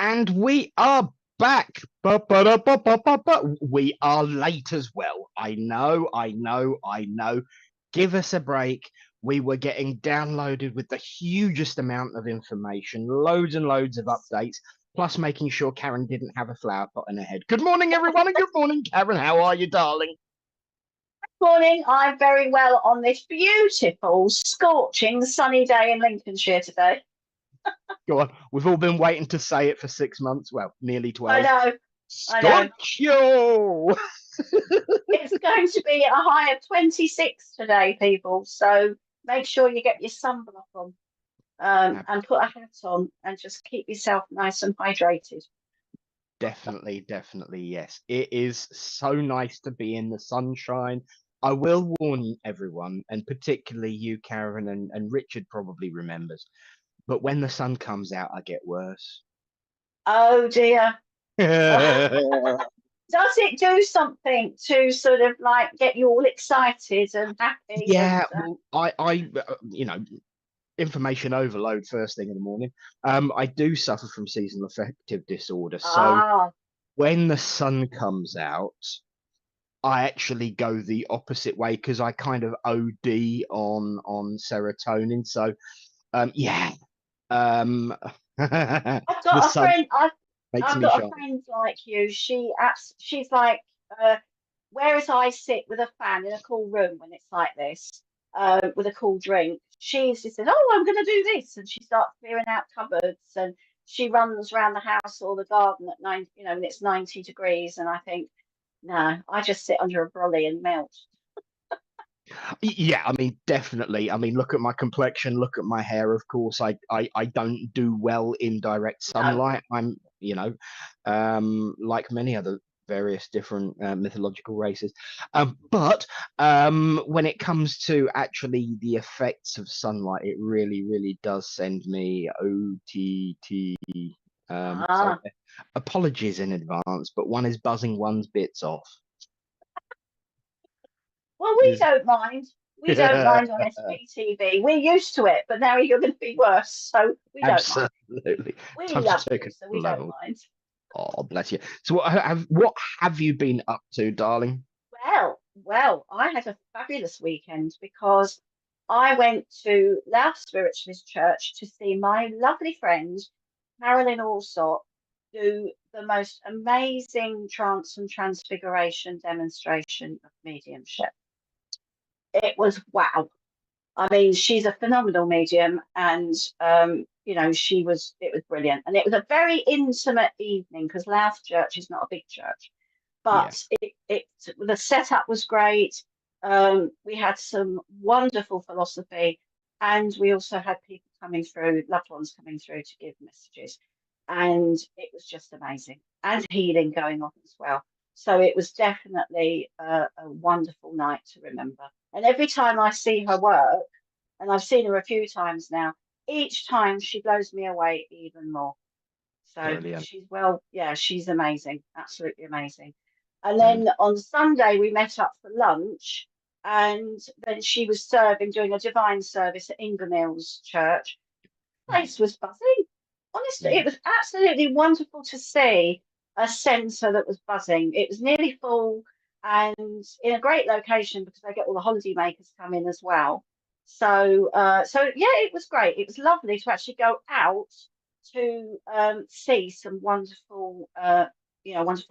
And we are back. But we are late as well. I know. Give us a break. We were getting downloaded with the hugest amount of information, loads and loads of updates, plus making sure Karen didn't have a flower pot in her head. Good morning, everyone, and good morning, Karen. How are you, darling? Morning, I'm very well on this beautiful, scorching, sunny day in Lincolnshire today. Go on. We've all been waiting to say it for 6 months. Well, nearly 12. I know. Scorchio! It's going to be a high of 26 today, people. So make sure you get your sunblock on and put a hat on and just keep yourself nice and hydrated. Definitely, yes. It is so nice to be in the sunshine. I will warn everyone, and particularly you, Karen, and Richard probably remembers, but when the sun comes out, I get worse. Oh dear. Does it do something to sort of like get you all excited and happy? Yeah, well, I information overload first thing in the morning. I do suffer from seasonal affective disorder, so when the sun comes out, I actually go the opposite way because I kind of OD on serotonin. So, yeah, I've the got a sun friend. makes I've me got a shine. friend like you. She's like, whereas I sit with a fan in a cool room when it's like this, with a cool drink, she just says, "Oh, I'm going to do this," and she starts clearing out cupboards and she runs around the house or the garden at when it's 90 degrees. And I think, no, I just sit under a brolly and melt. Yeah, I mean, definitely. I mean, look at my complexion, look at my hair. Of course, I don't do well in direct No. sunlight. I'm, like many other various different mythological races. But when it comes to actually the effects of sunlight, it really, really does send me OTT. So Ah, apologies in advance, but one is buzzing one's bits off. well, we don't mind. We don't mind on sptv. We're used to it, but now you're going to be worse, so we don't mind. Absolutely. We Time to love take you, it so to we don't level. mind. Oh, bless you. So what have you been up to, darling? Well, I had a fabulous weekend because I went to Louth Spiritualist Church to see my lovely friend Carolyn Allsop do the most amazing trance and transfiguration demonstration of mediumship. It was wow. I mean, she's a phenomenal medium, and it was brilliant, and it was a very intimate evening because Louth Church is not a big church, Yeah. but the setup was great. We had some wonderful philosophy, and we also had people coming through, loved ones coming through to give messages, and it was just amazing, and healing going on as well. So it was definitely a wonderful night to remember. And every time I see her work, and I've seen her a few times now, each time she blows me away even more. So Brilliant. yeah, she's amazing, absolutely amazing. And Mm. then on Sunday we met up for lunch, and then she was doing a divine service at Ingermills Church. The place was buzzing. Honestly, Yeah. it was absolutely wonderful to see a centre that was buzzing. It was nearly full and in a great location because they get all the holiday makers come in as well. So yeah, it was great. It was lovely to actually go out to see some wonderful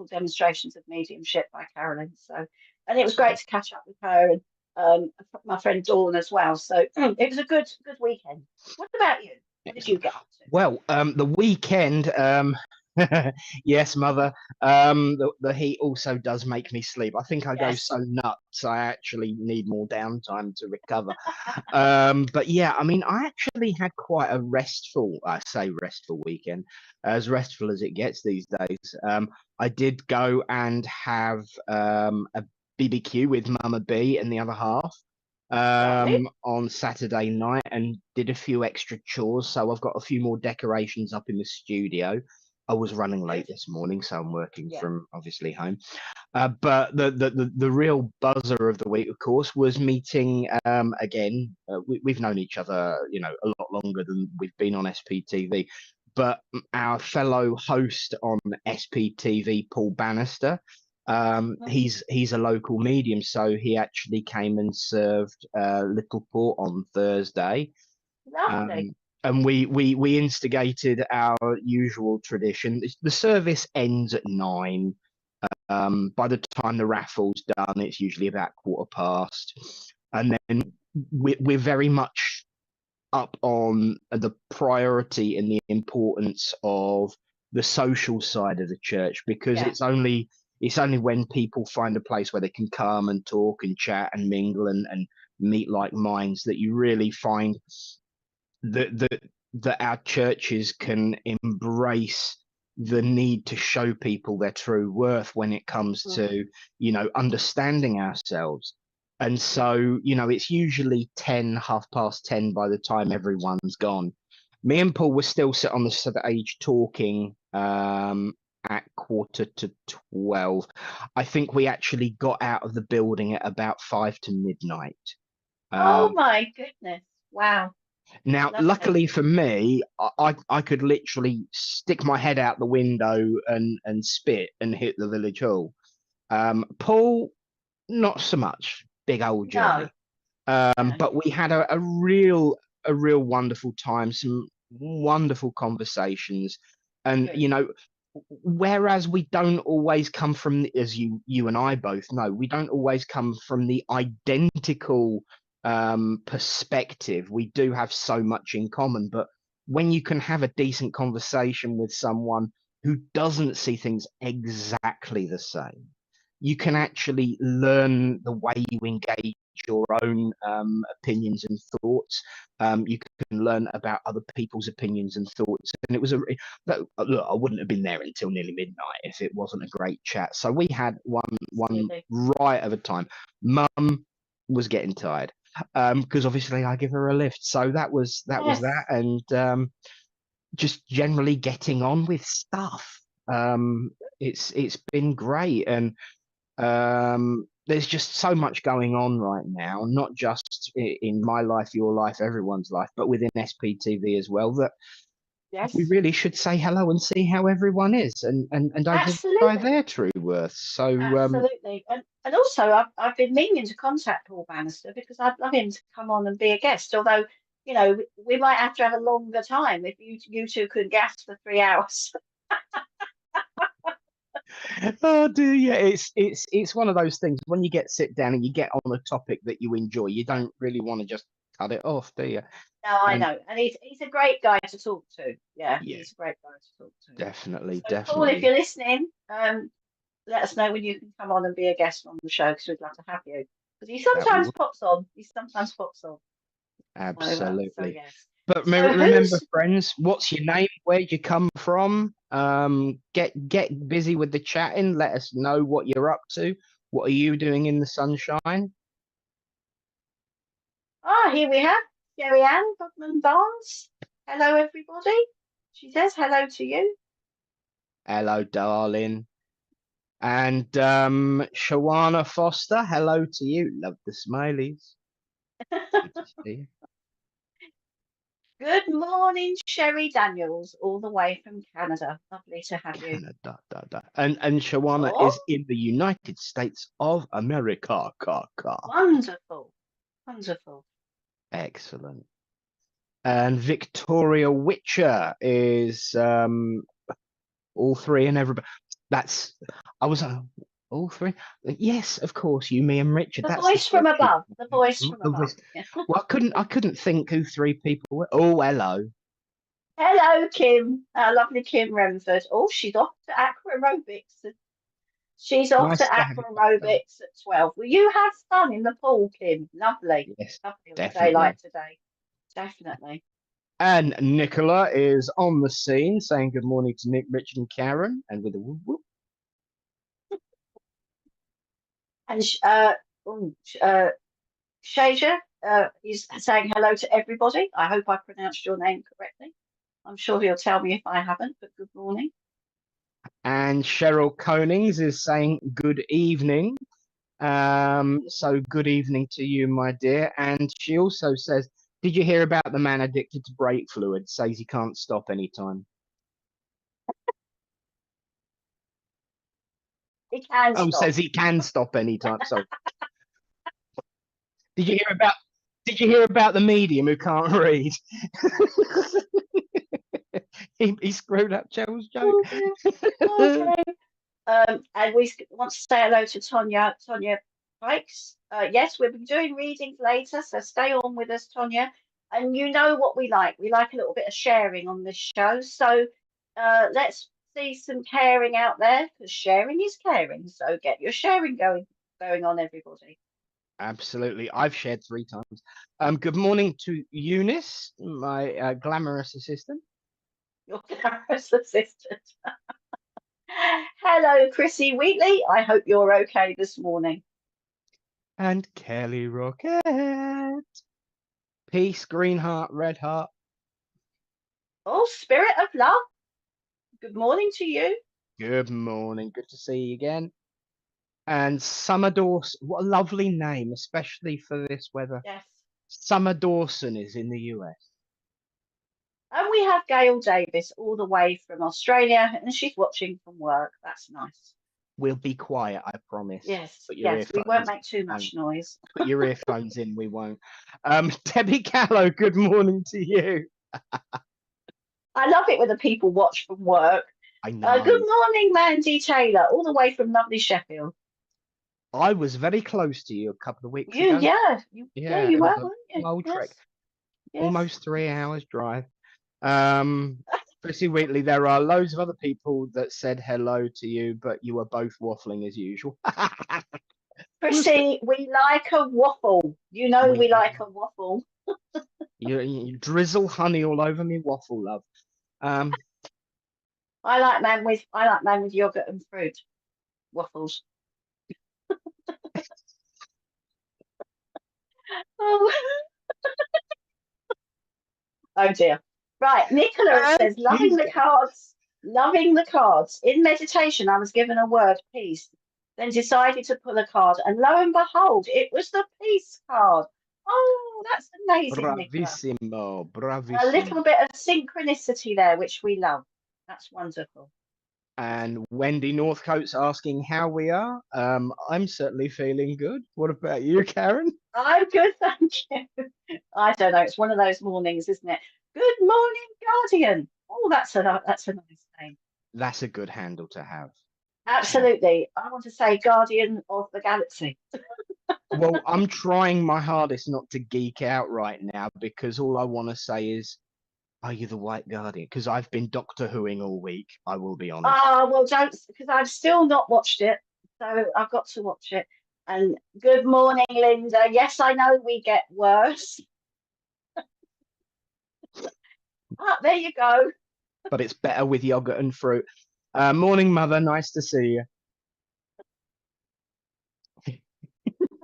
demonstrations of mediumship by Carolyn. So, and it was great to catch up with her and my friend Dawn as well. So it was a good weekend. What about you? What did you Excellent. get up to? Well, the weekend, yes, mother. The heat also does make me sleep. I think I go Yes. so nuts. I actually need more downtime to recover. But yeah, I mean, I actually had quite a I say restful weekend, as restful as it gets these days. I did go and have a BBQ with Mama B and the other half Lovely. on Saturday night and did a few extra chores. So I've got a few more decorations up in the studio. I was running late this morning, so I'm working Yeah. from obviously home. But the real buzzer of the week, of course, was meeting again. We've known each other, a lot longer than we've been on SPTV. but our fellow host on SPTV, Paul Bannister, he's a local medium, so he actually came and served Little Port on Thursday. Lovely. Um, and we instigated our usual tradition. The service ends at 9. By the time the raffle's done, it's usually about 1:15, and then we're very much up on the priority and the importance of the social side of the church, because Yeah. it's only when people find a place where they can come and talk and chat and mingle and meet like minds that you really find that that our churches can embrace the need to show people their true worth when it comes Mm. to, understanding ourselves. And so, it's usually 10, 10:30 by the time everyone's gone. Me and Paul were still sit on the stage talking at 11:45. I think we actually got out of the building at about 5 to midnight. Oh Um, my goodness. Wow. Now, Lovely. luckily for me, I could literally stick my head out the window and spit and hit the village hall. Paul, not so much. Big old No, Johnny. no. But we had a real wonderful time, some wonderful conversations, and Good. whereas we don't always come from, as you and I both know, we don't always come from the identical perspective. We do have so much in common, but when you can have a decent conversation with someone who doesn't see things exactly the same, you can actually learn the way you engage your own opinions and thoughts. You can learn about other people's opinions and thoughts, and it was look, I wouldn't have been there until nearly midnight if it wasn't a great chat. So we had one Absolutely. right of a time. Mum was getting tired because obviously I give her a lift, so that, Yes. and just generally getting on with stuff. It's been great, and there's just so much going on right now, not just in my life, your life, everyone's life, but within SPTV as well, that we Yes. really should say hello and see how everyone is, and identify Absolutely. their true worth. So, Absolutely. And also I've been meaning to contact Paul Bannister because I'd love him to come on and be a guest. Although, we might have to have a longer time if you two could guest for 3 hours. oh dear, yeah, it's one of those things when you get sit down and you get on a topic that you enjoy, you don't really want to just cut it off, do you? No, I And know. And he's a great guy to talk to. Yeah, yeah, he's a great guy to talk to. definitely, So Paul, if definitely, you're listening, let us know when you can come on and be a guest on the show because we'd love to have you. Because he that we sometimes will. pops on. He sometimes pops on. So Absolutely. yes. But So remember, who's friends, what's your name? Where'd you come from? Get busy with the chatting. Let us know what you're up to. What are you doing in the sunshine? here we have Jerry Ann Godman Barnes. Hello everybody. She says hello to you. Hello, darling. And Shawana Foster, hello to you. Love the smileys. Good to see you. Good morning, Sherry Daniels, all the way from Canada. Lovely to have you. Canada, da, da. And Shawana Oh, is in the United States of America. wonderful. Wonderful. Excellent. And Victoria Witcher is all three and everybody. That's I was all three. Yes, of course, you, me, and Richard. The That's the voice from three above. people. The voice from The above. voice. Yeah. Well, I couldn't think who three people were. Oh, hello. Hello, Kim. Lovely Kim Remford. Oh, she's off to aqua aerobics. She's off Nice to to have aqua you back, though. aerobics at 12. Will you have fun in the pool, Kim? Lovely. Yes, Lovely on a day definitely. like today. Definitely. And Nicola is on the scene saying good morning to Nick, Richard, and Karen, and with a whoop whoop. And Shaja is saying hello to everybody. I hope I pronounced your name correctly. I'm sure he'll tell me if I haven't, but good morning. And Cheryl Konings is saying good evening. So good evening to you, my dear. And she also says, did you hear about the man addicted to brake fluid? Says he can't stop anytime. He can Oh, stop. says he can stop anytime. So, did you hear about? Did you hear about the medium who can't read? he screwed up Cheryl's joke. Oh dear. Oh dear. And we want to say hello to Tonya. Tonya Pikes. Yes, we'll be doing readings later, so stay on with us, Tonya. And you know what we like. We like a little bit of sharing on this show. So let's see some caring out there, because sharing is caring. So get your sharing going on, everybody. Absolutely, I've shared 3 times. Good morning to Eunice, my glamorous assistant. Your camera's assistant. Hello, Chrissy Wheatley. I hope you're okay this morning. And Kelly Rocket. Peace, green heart, red heart. Oh, Spirit of Love. Good morning to you. Good morning. Good to see you again. And Summer Dawson. What a lovely name, especially for this weather. Yes. Summer Dawson is in the US. And we have Gail Davis all the way from Australia, and she's watching from work. That's nice. We'll be quiet, I promise. Yes, Put your yes, we won't earphones make too much noise. Put your earphones in, we won't. Debbie Callow, good morning to you. I love it when the people watch from work. I know. Good morning, Mandy Taylor, all the way from lovely Sheffield. I was very close to you a couple of weeks You, ago. yeah, you it were, was weren't you? a old Yes, trek. yes. Almost 3 hours drive. Chrissy Wheatley, there are loads of other people that said hello to you, but you were both waffling as usual. Chrissy, we like a waffle. You know we like a waffle. You drizzle honey all over me waffle, love. I like man with yogurt and fruit waffles. Oh. Oh dear. Right, Nicola says, loving the cards. Loving the cards. In meditation, I was given a word, peace, then decided to pull a card, and lo and behold, it was the peace card. Oh, that's amazing, Bravissimo, Nicola. bravissimo. A little bit of synchronicity there, which we love. That's wonderful. And Wendy Northcote's asking how we are. I'm certainly feeling good. What about you, Karen? I'm good, thank you. I don't know. It's one of those mornings, isn't it? Good morning, Guardian. Oh, that's a nice name. That's a good handle to have. Absolutely. I want to say Guardian of the Galaxy. Well, I'm trying my hardest not to geek out right now, because all I want to say is, are you the White Guardian? Because I've been Doctor Whoing all week, I will be honest. Well, don't, because I've still not watched it. So I've got to watch it. And good morning, Linda. Yes, I know we get worse. There you go. But it's better with yogurt and fruit. Morning, Mother. Nice to see you.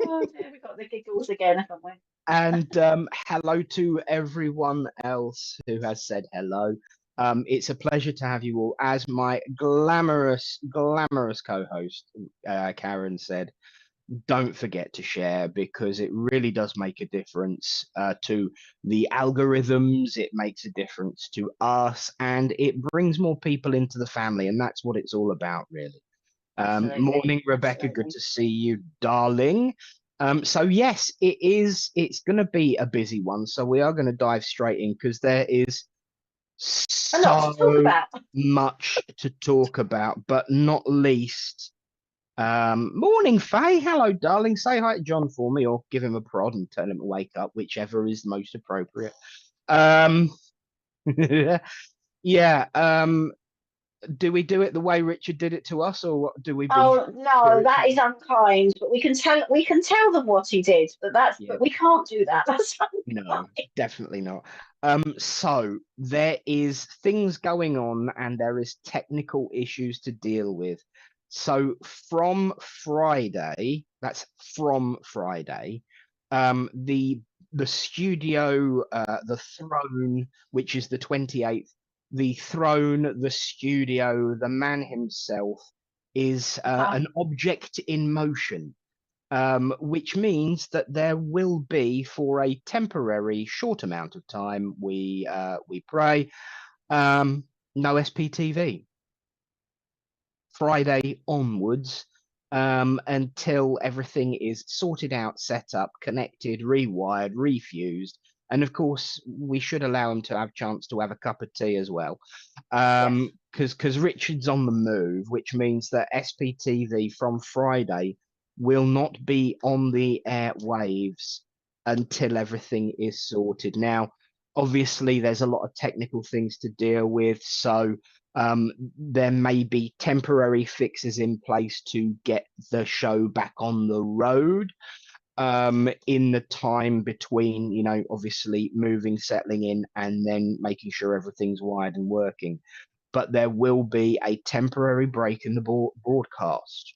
Oh dear, we got the giggles again, haven't we? And hello to everyone else who has said hello. It's a pleasure to have you all. As my glamorous co-host, Karen, said, don't forget to share, because it really does make a difference to the algorithms. It makes a difference to us, and it brings more people into the family, and that's what it's all about, really. Morning, Rebecca. Absolutely. Good to see you, darling. So yes, it's going to be a busy one. So we are going to dive straight in, because there is so much to talk about, but not least. Morning, Faye. Hello, darling. Say hi to John for me, or give him a prod and tell him to wake up, whichever is most appropriate. Yeah. Do we do it the way Richard did it to us, or what do we? Oh no, that is unkind. But we can tell them what he did. But we can't do that. That's unkind. No, definitely not. So there is things going on, and there is technical issues to deal with. So from Friday, the studio, the throne, which is the 28th, the throne, the studio, the man himself is an object in motion, which means that there will be, for a temporary short amount of time, we pray, no SPTV. Friday onwards, until everything is sorted out, set up, connected, rewired, refused. And of course, we should allow him to have a chance to have a cup of tea as well. Yes. Because Richard's on the move, which means that SPTV from Friday will not be on the airwaves until everything is sorted. Now, obviously, there's a lot of technical things to deal with, so there may be temporary fixes in place to get the show back on the road in the time between, obviously moving, settling in, and then making sure everything's wired and working. But there will be a temporary break in the broadcast.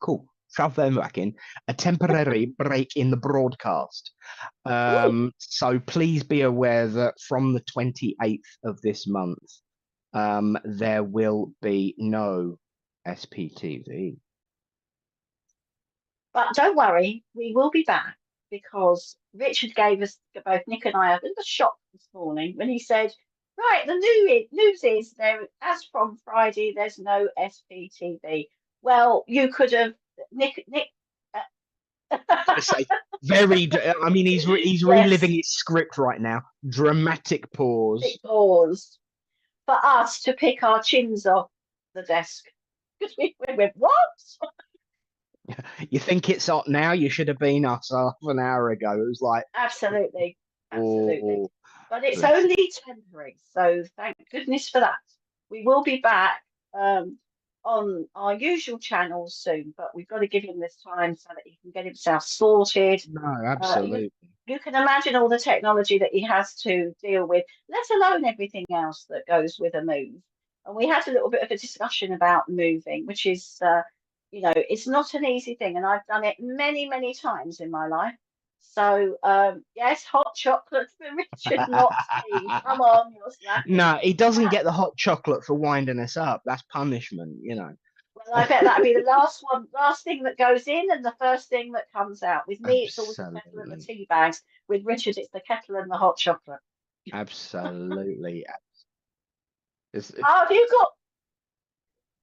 Cool. Shove them back in. A temporary break in the broadcast. So please be aware that from the 28th of this month, there will be no SPTV. But don't worry, we will be back because Richard gave us, both Nick and I, a bit of a shock this morning when he said, right, the news is there, as from Friday, there's no SPTV. Well, you could have, Nick. Say very. I mean, he's Yes. reliving his script right now. Dramatic pause. Big pause for us to pick our chins off the desk because we went, what? You think it's hot now? You should have been us half an hour ago. It was like Absolutely. oh, But it's bless. only temporary, so thank goodness for that. We will be back on our usual channels soon, but we've got to give him this time so that he can get himself sorted. No, absolutely. You can imagine all the technology that he has to deal with, let alone everything else that goes with a move. And we had a little bit of a discussion about moving, which is, it's not an easy thing, and I've done it many, many times in my life. So, yes, hot chocolate for Richard, not tea. Come on, you're snapping. No, he doesn't get the hot chocolate for winding us up. That's punishment, Well, I bet that'd be the last thing that goes in and the first thing that comes out. With me, it's always the kettle and the Absolutely. tea bags. With Richard, it's the kettle and the hot chocolate. Absolutely. Oh, have you got?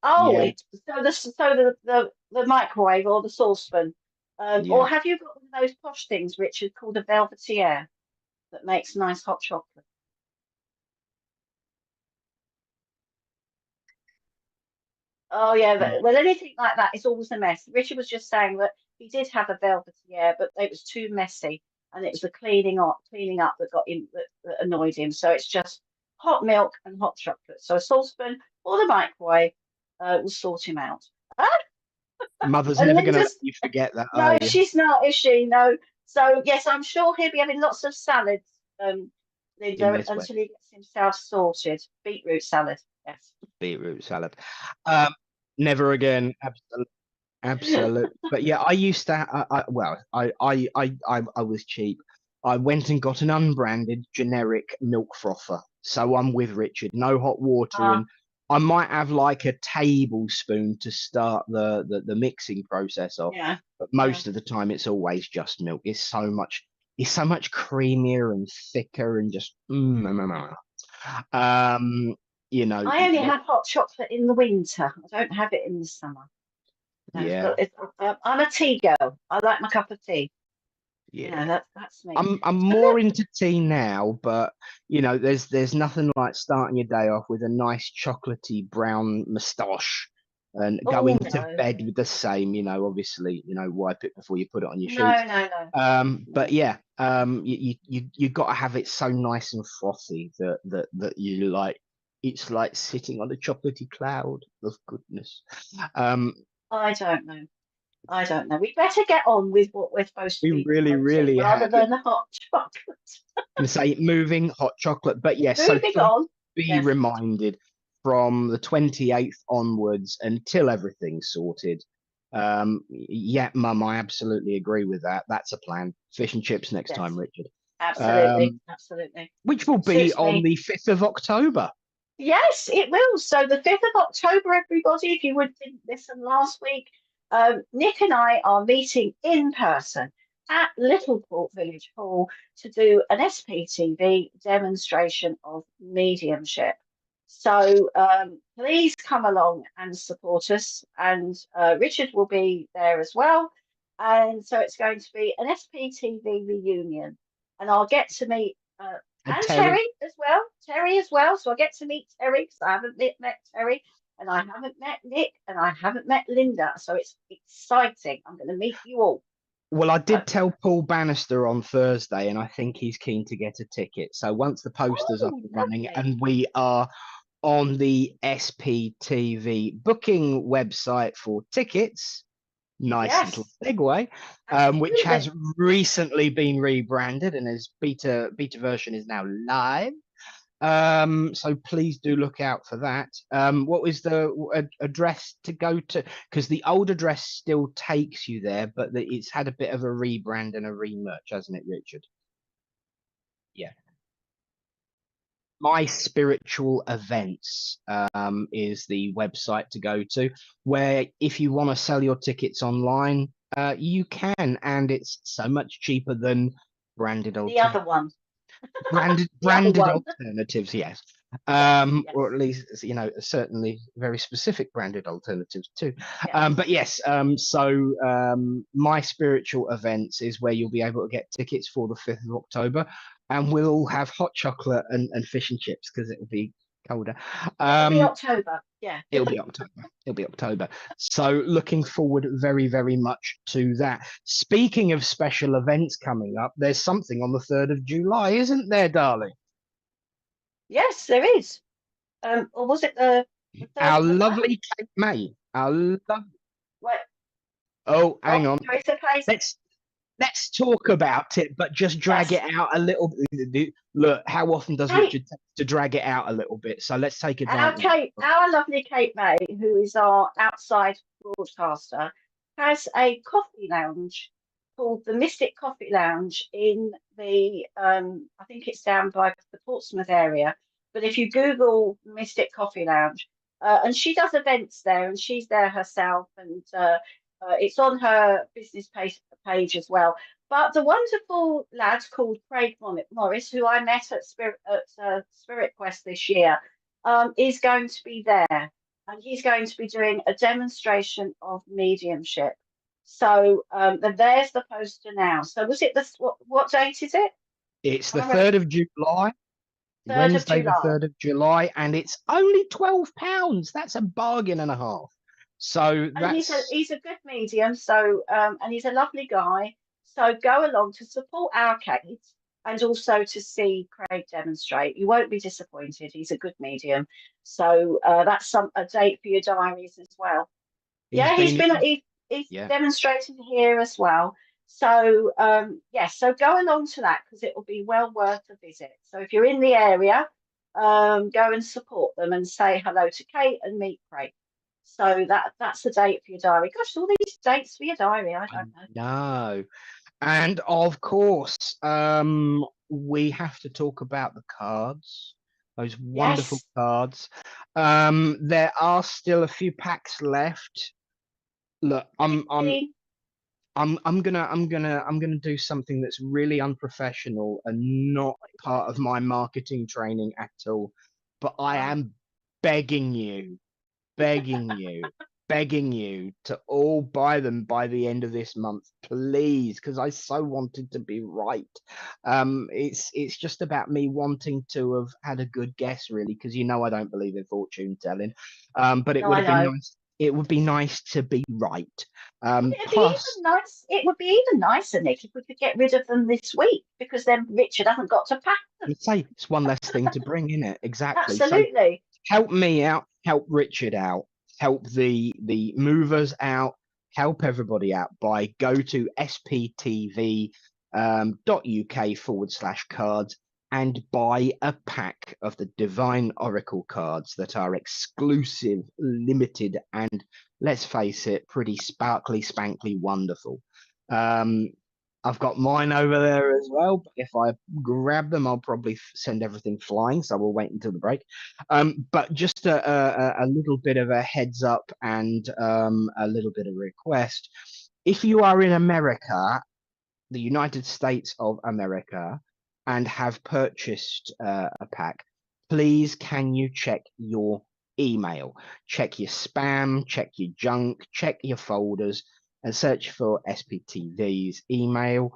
Oh, Yeah, the microwave or the saucepan, yeah. or have you got one of those posh things, Richard, called a velvetiere that makes nice hot chocolate? Oh yeah, well, anything like that is always a mess. Richard was just saying that he did have a velvetiere, but it was too messy, and it was the cleaning up that got him that annoyed him. So it's just hot milk and hot chocolate. So a saucepan or the microwave will sort him out. Mother's And never going to let Linda's you forget that, are no, you? she's not, is she? No. So yes, I'm sure he'll be having lots of salads, In Linda, this way, until he gets himself sorted. Beetroot salad, yes. beetroot salad. Never again. Absolutely. But yeah, I used to. I was cheap. I went and got an unbranded generic milk frother. So I'm with Richard. No hot water Ah, in. I might have like a tablespoon to start the mixing process off, yeah, but yeah. most of the time it's always just milk. It's so much creamier and thicker and just um you know I only have hot chocolate in the winter. I don't have it in the summer. No, yeah but I'm a tea girl. I like my cup of tea. yeah. That's me. I'm So more into tea now, but there's nothing like starting your day off with a nice chocolatey brown moustache and oh going to no, bed with the same, obviously, wipe it before you put it on your sheets. no, no, no, But no. yeah, you got to have it so nice and frothy that you like. It's like sitting on a chocolatey cloud of goodness. Um, I don't know. I don't know. We better get on with what we're supposed to we be really, promoting really rather have it. than hot chocolate. And say moving hot chocolate. But yes, so Moving please on. be Yes, reminded from the 28th onwards until everything's sorted. Yeah, Mum, I absolutely agree with that. That's a plan. Fish and chips next time, yes, Richard. absolutely, Um, absolutely. which will be Suits on me. the 5th of October. Yes, it will. So the 5th of October, everybody, if you didn't listen last week, Nick and I are meeting in person at Littleport Village Hall to do an SPTV demonstration of mediumship. So please come along and support us. And Richard will be there as well. And so it's going to be an SPTV reunion. And I'll get to meet And and Terry, Terry as well. Terry as well. So I get to meet Terry because I haven't met Terry. And I haven't met Nick. And I haven't met Linda. So it's exciting. I'm going to meet you all. well, I So, did tell Paul Bannister on Thursday, and I think he's keen to get a ticket. So once the poster's up oh, and running lovely. and we are on the SPTV booking website for tickets, nice little Yes, segue, which has absolutely. recently been rebranded and his beta version is now live. So please do look out for that. What is the address to go to? Because the old address still takes you there, but it's had a bit of a rebrand and a remerch, hasn't it, Richard? Yeah. My Spiritual Events is the website to go to, where if you want to sell your tickets online, you can, and it's so much cheaper than branded The other one. The other branded one. alternatives, yes. Yes, Or yes, at least, you know, certainly very specific branded alternatives too. yes. But yes, My Spiritual Events is where you'll be able to get tickets for the 5th of October, and we'll all have hot chocolate and fish and chips because it will be colder. It'll be Um, October. Yeah. It'll be October. It'll be October. So looking forward very, very much to that. Speaking of special events coming up, there's something on the 3rd of July, isn't there, darling? Yes, there is. Or was it the third Our of the month? lovely Cape May. Our love. Wait, Oh, oh, hang on. there is a place. Let's let's talk about it, but just drag it Yes. out a little bit. Look, how often does Kate, Richard take to drag it out a little bit? So let's take our advantage. Kate, our lovely Kate May, who is our outside broadcaster, has a coffee lounge called the Mystic Coffee Lounge in the I think it's down by the Portsmouth area. But if you Google Mystic Coffee Lounge, and she does events there, and she's there herself, and it's on her business page as well. But the wonderful lad called Craig Morris, who I met at Spirit Quest this year, is going to be there, and he's going to be doing a demonstration of mediumship. So there's the poster now. So was it what date is it? It's the I wrote 3rd of July. 3rd of Wednesday, the July. 3rd of July, and it's only £12. That's a bargain and a half. So And he's a that's he's a good medium, so and he's a lovely guy. So go along to support our Kate and also to see Craig demonstrate. You won't be disappointed. He's a good medium. So that's a date for your diaries as well. he's Yeah, been in. he's Yeah, demonstrated here as well. So yes, so go along to that because it will be well worth a visit. So if you're in the area, go and support them and say hello to Kate and meet Craig. So that's the date for your diary. Gosh, all these dates for your diary, I I don't know. know. And of course, we have to talk about the cards, those wonderful Yes, cards. There are still a few packs left. Look, 16. I'm gonna do something that's really unprofessional and not What are you part of my marketing training at all. But I gonna do? am begging you, begging you, begging you to all buy them by the end of this month, please, because I so wanted to be right. It's just about me wanting to have had a good guess, really, because you know I don't believe in fortune telling. But it No, would I have been know. nice. It would be nice to be right. It'd be Plus, even nice. It would be even nicer, Nick, if we could get rid of them this week because then Richard hasn't got to pack them. you say it's one less thing to bring in it. Exactly. So Absolutely. help me out, help Richard out, help the movers out, help everybody out by go to sptv.uk/cards and buy a pack of the Divine Oracle cards that are exclusive, limited, and let's face it, pretty sparkly, spankly wonderful. Um, I've got mine over there as well, but if I grab them, I'll probably send everything flying. So we'll wait until the break. But just a little bit of a heads up and a little bit of a request. If you are in America, the United States of America, and have purchased a pack, please can you check your email? Check your spam, check your junk, check your folders, and search for SPTV's email,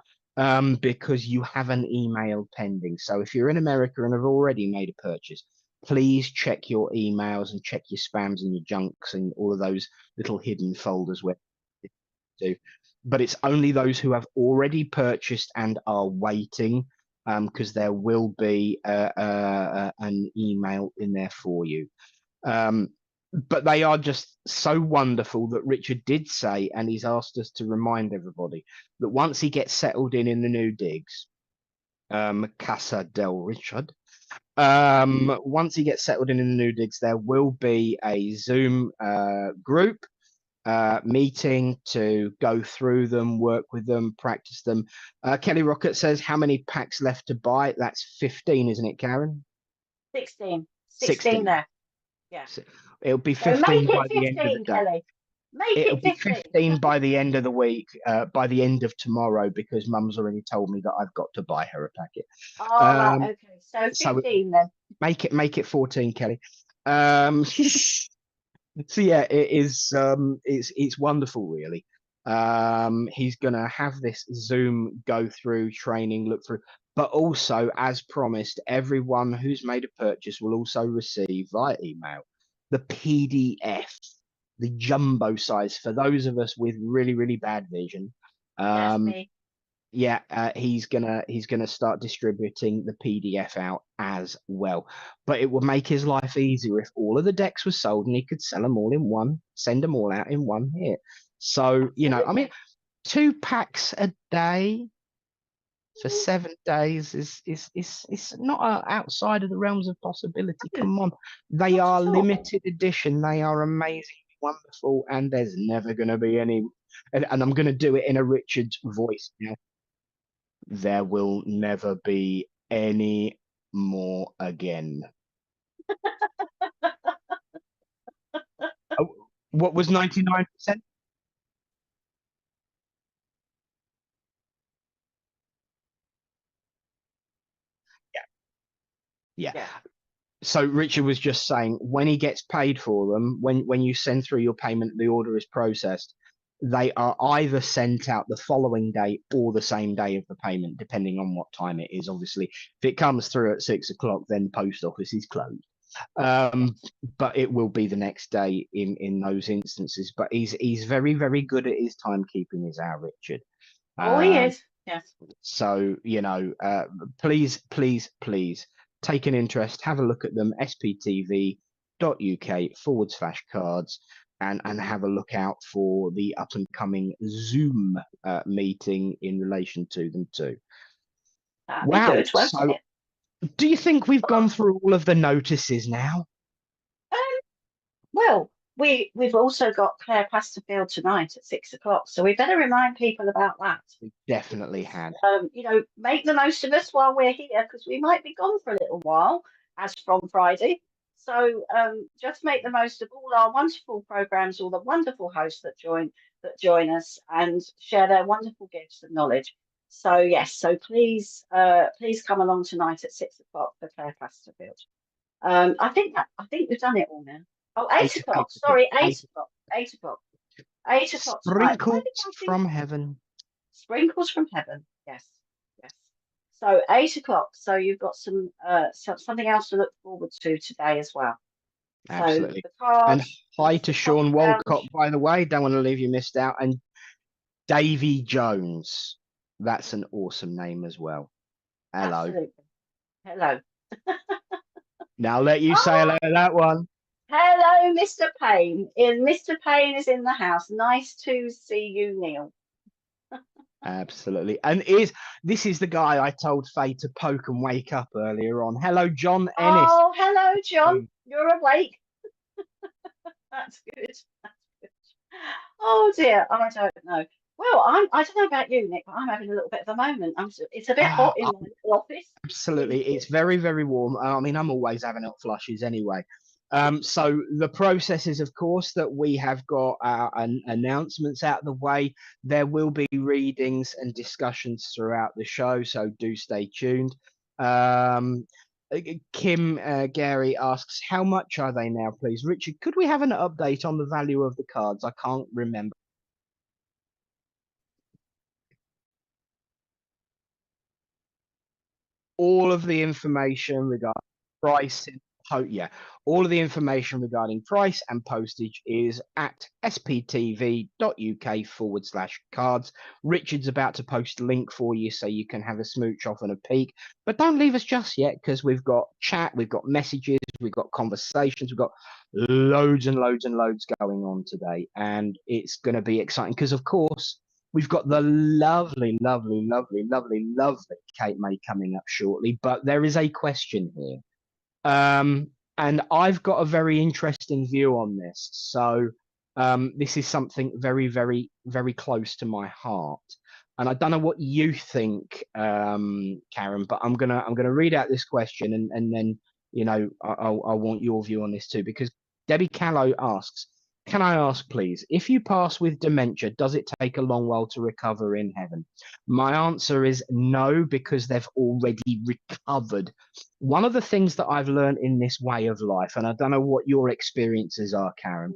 because you have an email pending. So if you're in America and have already made a purchase, please check your emails and check your spams and your junks and all of those little hidden folders where do. But it's only those who have already purchased and are waiting, because there will be an email in there for you. But they are just so wonderful that Richard did say, and he's asked us to remind everybody that once he gets settled in the new digs, Casa del Richard, once he gets settled in the new digs, there will be a Zoom group meeting to go through them, work with them, practice them. Kelly Rocket says, how many packs left to buy? That's 15, isn't it, Karen? 16. 16. There. Yeah. So it'll be So 15 make by it the end of the 15, day. Kelly. Make It'll it be 15. 15 by the end of the week, by the end of tomorrow, because Mum's already told me that I've got to buy her a packet. All right, okay. So So 15 then. make it 14, Kelly. So yeah, it is. It's wonderful, really. He's gonna have this Zoom go through training, look through, but also, as promised, everyone who's made a purchase will also receive via email the PDF, the jumbo size for those of us with really, really bad vision. Yes, me. Yeah, he's gonna start distributing the PDF out as well. But it would make his life easier if all of the decks were sold and he could sell them all in one, send them all out in one hit. So, you know, I mean, 2 packs a day for 7 days is not outside of the realms of possibility. Come on, they are limited edition. They are amazing, wonderful, and there's never going to be any. And I'm going to do it in a Richard's voice now. There will never be any more again. Oh, what was 99%? Yeah. So Richard was just saying, when he gets paid for them, when you send through your payment, the order is processed. They are either sent out the following day or the same day of the payment, depending on what time it is. Obviously, if it comes through at 6 o'clock, then post office is closed. But it will be the next day in those instances. But he's very, very good at his timekeeping, is our Richard. Oh, he is. Yes. So, you know, please take an interest, have a look at them, sptv.uk/cards, and have a look out for the up and coming Zoom meeting in relation to them too. That'd be good, so it? Do you think we've gone through all of the notices now? Well, we've also got Claire Pasterfield tonight at 6 o'clock, so we better remind people about that. We definitely had. You know, make the most of us while we're here, because we might be gone for a little while, as from Friday. So just make the most of all our wonderful programs, all the wonderful hosts that join us and share their wonderful gifts and knowledge. So yes, so please come along tonight at 6 o'clock for Claire Pasterfield. I think we've done it all now. Oh, 8 o'clock. Sorry, 8 o'clock. 8 o'clock. 8 o'clock. Sprinkles from heaven. Sprinkles from heaven. Yes. So 8 o'clock. So you've got something else to look forward to today as well. Absolutely. So the cards, and hi to Sean Walcott, by the way. Don't want to leave you missed out. And Davy Jones. That's an awesome name as well. Hello. Absolutely. Hello. Now let you say hello to that one. Hello, Mr. Payne. Mr. Payne is in the house. Nice to see you, Neil. Absolutely. And this is the guy I told Faye to poke and wake up earlier on. Hello, John Ennis. Oh, hello, John. You're awake. That's good. Oh dear, I don't know. Well, I don't know about you, Nick, but I'm having a little bit of a moment. It's a bit hot in my office. Absolutely. It's very, very warm. I mean, I'm always having hot flushes anyway. So the process is, of course, that we have got our announcements out of the way. There will be readings and discussions throughout the show, so do stay tuned. Kim Gary asks, how much are they now, please? Richard, could we have an update on the value of the cards? I can't remember. All of the information regarding price, yeah, all of the information regarding price and postage is at sptv.uk/cards. Richard's about to post a link for you so you can have a smooch off and a peek. But don't leave us just yet, because we've got chat, we've got messages, we've got conversations, we've got loads and loads and loads going on today. And it's going to be exciting because, of course, we've got the lovely, lovely, lovely, lovely, lovely Kate May coming up shortly. But there is a question here. And I've got a very interesting view on this. So this is something very, very, very close to my heart. And I don't know what you think, Karen, but I'm gonna read out this question, and then I want your view on this too, because Debbie Callow asks, can I ask, please, if you pass with dementia, does it take a long while to recover in heaven? My answer is no, because they've already recovered. One of the things that I've learned in this way of life, and I don't know what your experiences are, Karen,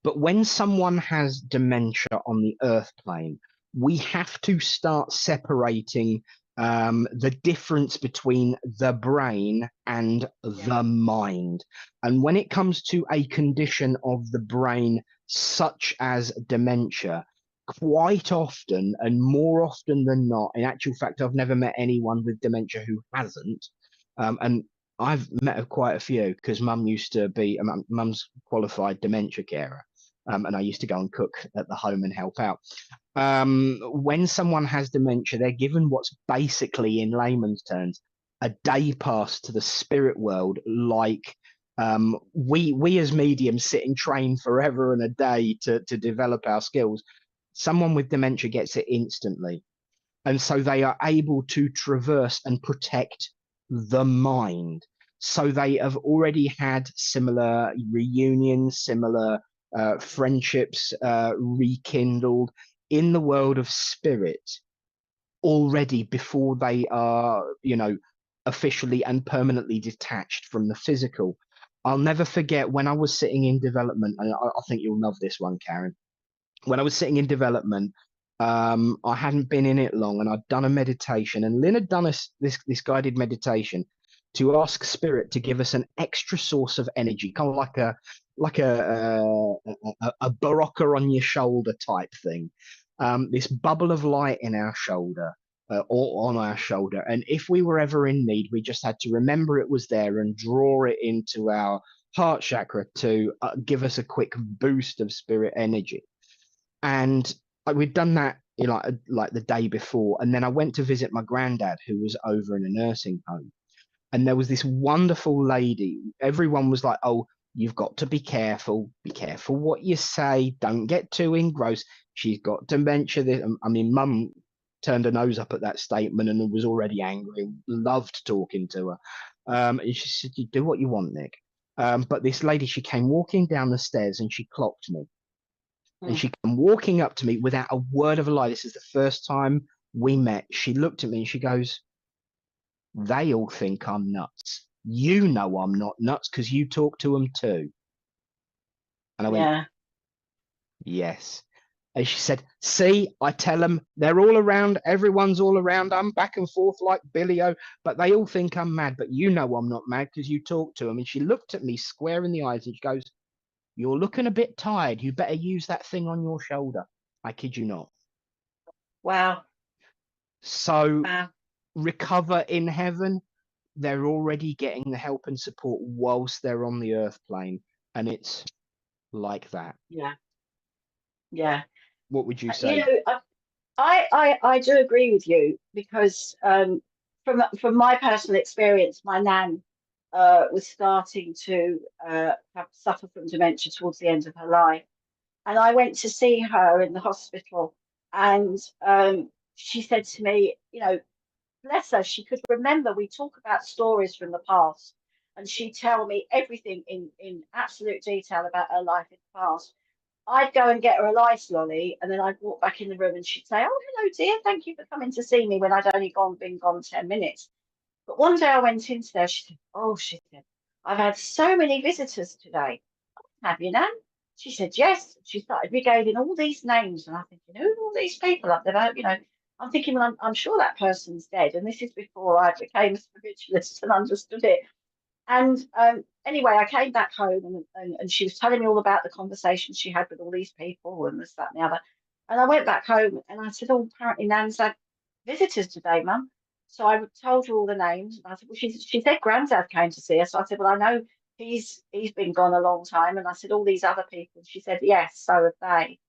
but when someone has dementia on the earth plane, we have to start separating the difference between the brain and the mind. And when it comes to a condition of the brain, such as dementia, quite often, and more often than not, in actual fact, I've never met anyone with dementia who hasn't. And I've met quite a few, because mum used to be, mum's qualified dementia carer. And I used to go and cook at the home and help out. When someone has dementia, they're given what's basically, in layman's terms, a day pass to the spirit world, like we as mediums sit and train forever and a day to develop our skills. Someone with dementia gets it instantly. And so they are able to traverse and protect the mind. So they have already had similar reunions, similar friendships rekindled in the world of spirit already, before they are, officially and permanently detached from the physical. I'll never forget when I was sitting in development, and I think you'll love this one, Karen. When I was sitting in development, I hadn't been in it long, and I'd done a meditation, and Lynn had done this guided meditation to ask spirit to give us an extra source of energy, kind of like a barocca on your shoulder type thing. This bubble of light in our shoulder, or on our shoulder, and if we were ever in need, we just had to remember it was there and draw it into our heart chakra to give us a quick boost of spirit energy. And we'd done that, like the day before, and then I went to visit my granddad, who was over in a nursing home. And there was this wonderful lady. Everyone was like, oh, you've got to be careful what you say, don't get too engrossed, she's got dementia. I mean, mum turned her nose up at that statement and was already angry, loved talking to her. And she said, you do what you want, Nick. But this lady, she came walking down the stairs and she clocked me. And she came walking up to me without a word of a lie. This is the first time we met. She looked at me and she goes, they all think I'm nuts. You know I'm not nuts because you talk to them too. And I went, yes. And she said, see, I tell them, they're all around. Everyone's all around. I'm back and forth like Billy O, but they all think I'm mad. But you know I'm not mad because you talk to them. And she looked at me square in the eyes and she goes, you're looking a bit tired. You better use that thing on your shoulder. I kid you not. Wow. So recover in heaven. They're already getting the help and support whilst they're on the earth plane. And it's like that. Yeah. What would you say? I do agree with you, because from my personal experience, my nan was starting to suffer from dementia towards the end of her life. And I went to see her in the hospital, and she said to me, bless her, she could remember. We talk about stories from the past, and she'd tell me everything in absolute detail about her life in the past. I'd go and get her a lice lolly, and then I'd walk back in the room, and she'd say, "Oh, hello, dear. Thank you for coming to see me," when I'd only been gone 10 minutes. But one day I went into there, she said, "Oh," she said, "I've had so many visitors today. Have you, Nan?" She said, "Yes." She started regaling all these names, and I'm thinking, who are all these people? I've never, I'm thinking, well, I'm sure that person's dead. And this is before I became a spiritualist and understood it. And anyway, I came back home and she was telling me all about the conversations she had with all these people and this, that, and the other. And I went back home and I said, "Oh, apparently Nan's had visitors today, Mum." So I told her all the names. And I said, "Well, she said Granddad came to see her." So I said, "Well, I know he's been gone a long time." And I said, "All these other people." And she said, "Yes, so have they."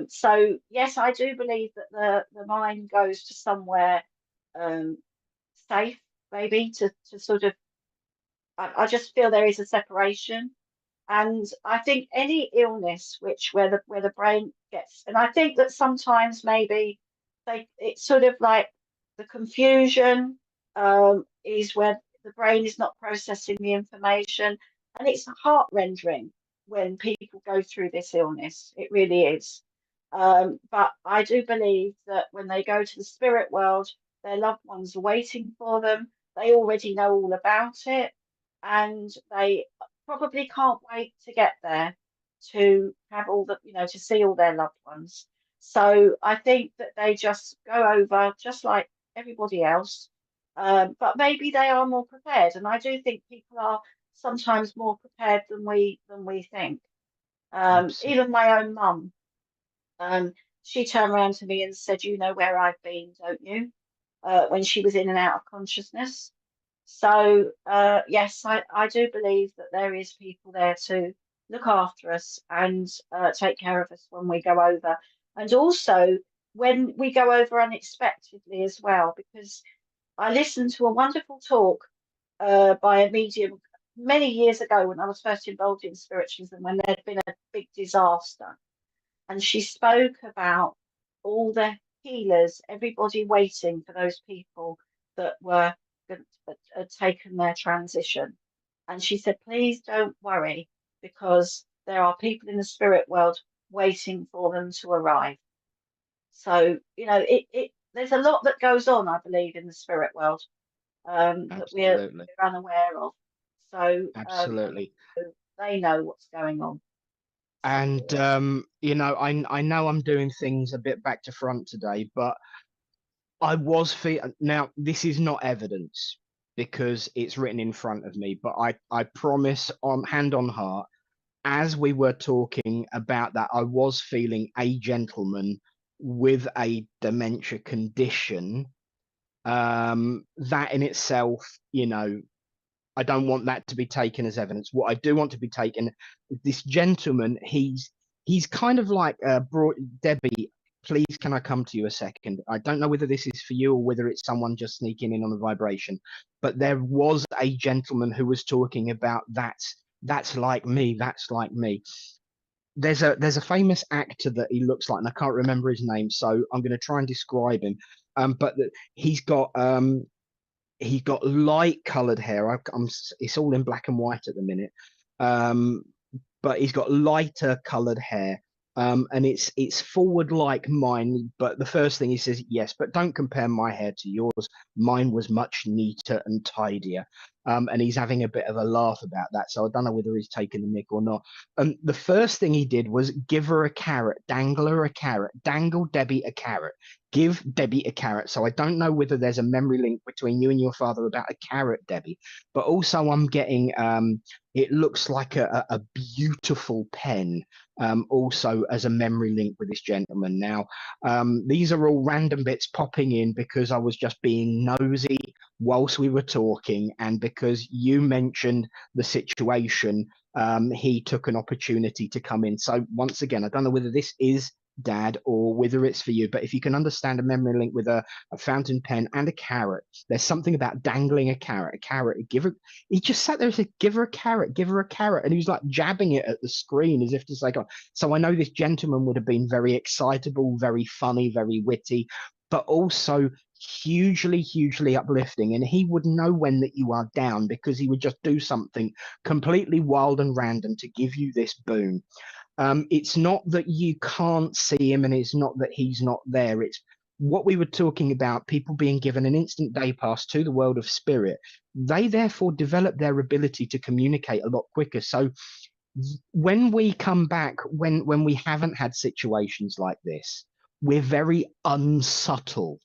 So yes, I do believe that the mind goes to somewhere um, safe, maybe to sort of. I just feel there is a separation, and I think any illness which where the brain gets, and I think that sometimes maybe it's sort of like the confusion is where the brain is not processing the information, and it's heart rendering when people go through this illness. It really is. But I do believe that when they go to the spirit world, their loved ones are waiting for them. They already know all about it, and they probably can't wait to get there to have all the, to see all their loved ones. So I think that they just go over just like everybody else, but maybe they are more prepared, and I do think people are sometimes more prepared than we think. Absolutely. Even my own mum, um, she turned around to me and said, "You know where I've been, don't you?" When she was in and out of consciousness. So, yes, I do believe that there is people there to look after us and take care of us when we go over. And also when we go over unexpectedly as well, because I listened to a wonderful talk by a medium many years ago when I was first involved in spiritualism, when there'd been a big disaster. And she spoke about all the healers, everybody waiting for those people that had taken their transition. And she said, "Please don't worry, because there are people in the spirit world waiting for them to arrive." So, it there's a lot that goes on, I believe, in the spirit world that Absolutely. we're unaware of. So, and Absolutely. they know what's going on. So, And I know I'm doing things a bit back to front today, but now this is not evidence because it's written in front of me, but I promise on hand on heart, as we were talking about that, I was feeling a gentleman with a dementia condition. That in itself, I don't want that to be taken as evidence. What I do want to be taken, this gentleman, he's kind of like brought Debbie. Please, can I come to you a second? I don't know whether this is for you or whether it's someone just sneaking in on the vibration, but there was a gentleman who was talking about that's like me. That's like me. There's a famous actor that he looks like, and I can't remember his name, so I'm going to try and describe him. But he's got light coloured hair. It's all in black and white at the minute. Um, but he's got lighter coloured hair. And it's forward like mine. But the first thing he says, yes, but don't compare my hair to yours. Mine was much neater and tidier. And he's having a bit of a laugh about that. So I don't know whether he's taking the mick or not. The first thing he did was give her a carrot, dangle her a carrot, dangle Debbie a carrot, give Debbie a carrot. So I don't know whether there's a memory link between you and your father about a carrot, Debbie. But also I'm getting it looks like a beautiful pen, also as a memory link with this gentleman. Now, these are all random bits popping in because I was just being nosy whilst we were talking, and because you mentioned the situation, he took an opportunity to come in. So once again, I don't know whether this is Dad or whether it's for you, but if you can understand a memory link with a fountain pen and a carrot, there's something about dangling a carrot, he just sat there and said, give her a carrot, give her a carrot. And he was like jabbing it at the screen as if to say, God. So I know this gentleman would have been very excitable, very funny, very witty, but also hugely uplifting. And he would know when that you are down because he would just do something completely wild and random to give you this boon. It's not that you can't see him and it's not that he's not there. It's what we were talking about, people being given an instant day pass to the world of spirit, they therefore develop their ability to communicate a lot quicker. So when we come back, when we haven't had situations like this, we're very unsubtle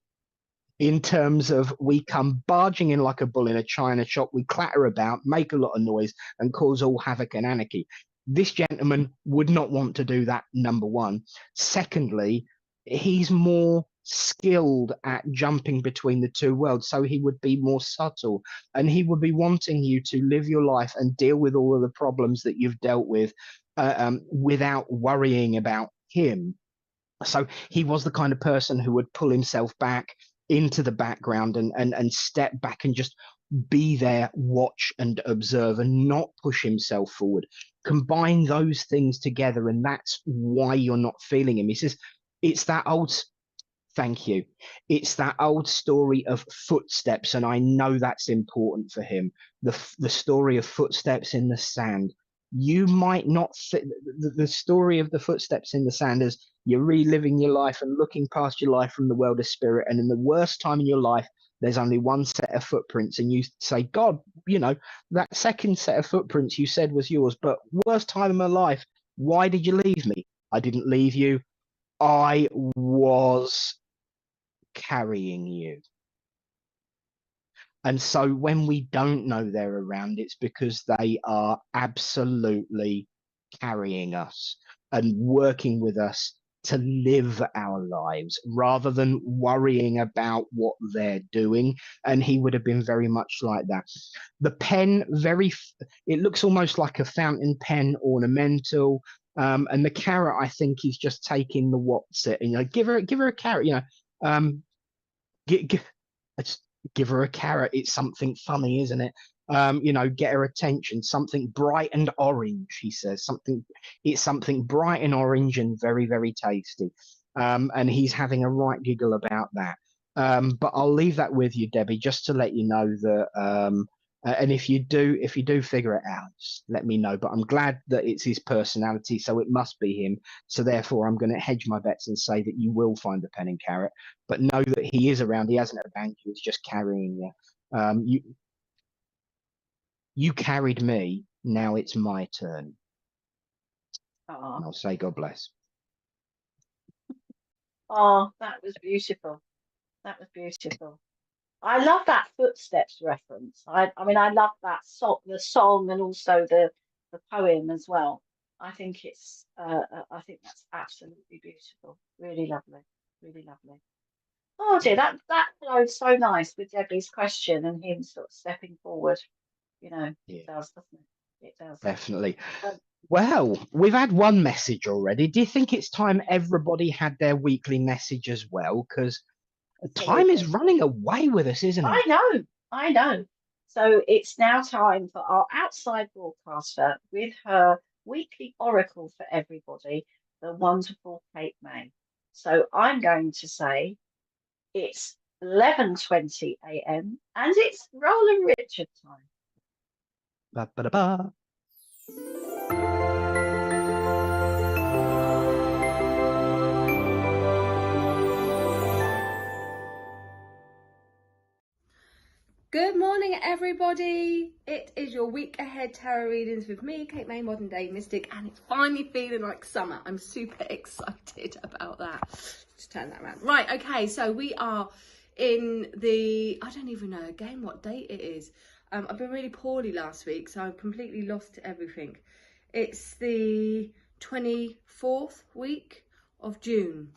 in terms of we come barging in like a bull in a china shop, we clatter about, make a lot of noise, and cause all havoc and anarchy. This gentleman would not want to do that, number one. Secondly, he's more skilled at jumping between the two worlds, so he would be more subtle, and he would be wanting you to live your life and deal with all of the problems that you've dealt with without worrying about him. So he was the kind of person who would pull himself back into the background and step back and just be there, watch and observe, and not push himself forward. Combine those things together, and that's why you're not feeling him. He says it's that old thank you. It's that old story of footsteps, and I know that's important for him. The story of footsteps in the sand. You might not the story of the footsteps in the sand as you're reliving your life and looking past your life from the world of spirit. And in the worst time in your life, there's only one set of footprints, and you say, God, that second set of footprints you said was yours, but worst time of my life. Why did you leave me? I didn't leave you. I was carrying you. And so when we don't know they're around, it's because they are absolutely carrying us and working with us to live our lives rather than worrying about what they're doing. And he would have been very much like that. The pen, it looks almost like a fountain pen ornamental. And the carrot, I think he's just taking the what's it, and give her a carrot, give her a carrot. It's something funny, isn't it? Get her attention. Something bright and orange, he says. It's something bright and orange and very, very tasty. And he's having a right giggle about that. But I'll leave that with you, Debbie, just to let you know that. And if you do figure it out, just let me know. But I'm glad that it's his personality, so it must be him. So therefore, I'm going to hedge my bets and say that you will find the pen and carrot. But know that he is around. He hasn't abandoned you. He's just carrying you. You carried me. Now it's my turn. And I'll say God bless. Oh, that was beautiful. That was beautiful. I love that footsteps reference. I mean, I love that the song, and also the poem as well. I think I think that's absolutely beautiful. Really lovely, really lovely. Oh dear, that flowed so nice with Debbie's question and him sort of stepping forward. It does, doesn't it? It does. Definitely. Well, we've had one message already. Do you think it's time everybody had their weekly message as well? Because time is running away with us, isn't it? I know. So it's now time for our outside broadcaster with her weekly oracle for everybody, the wonderful Kate May. So I'm going to say it's 11:20 a.m. and it's Roland Richard time. Ba, ba, da, ba. Good morning, everybody. It is your week ahead tarot readings with me, Kate May, Modern Day Mystic, and it's finally feeling like summer. I'm super excited about that. Let's turn that around. Right, okay, so we are in I don't even know again what date it is. I've been really poorly last week, so I've completely lost everything. It's the 24th week of June.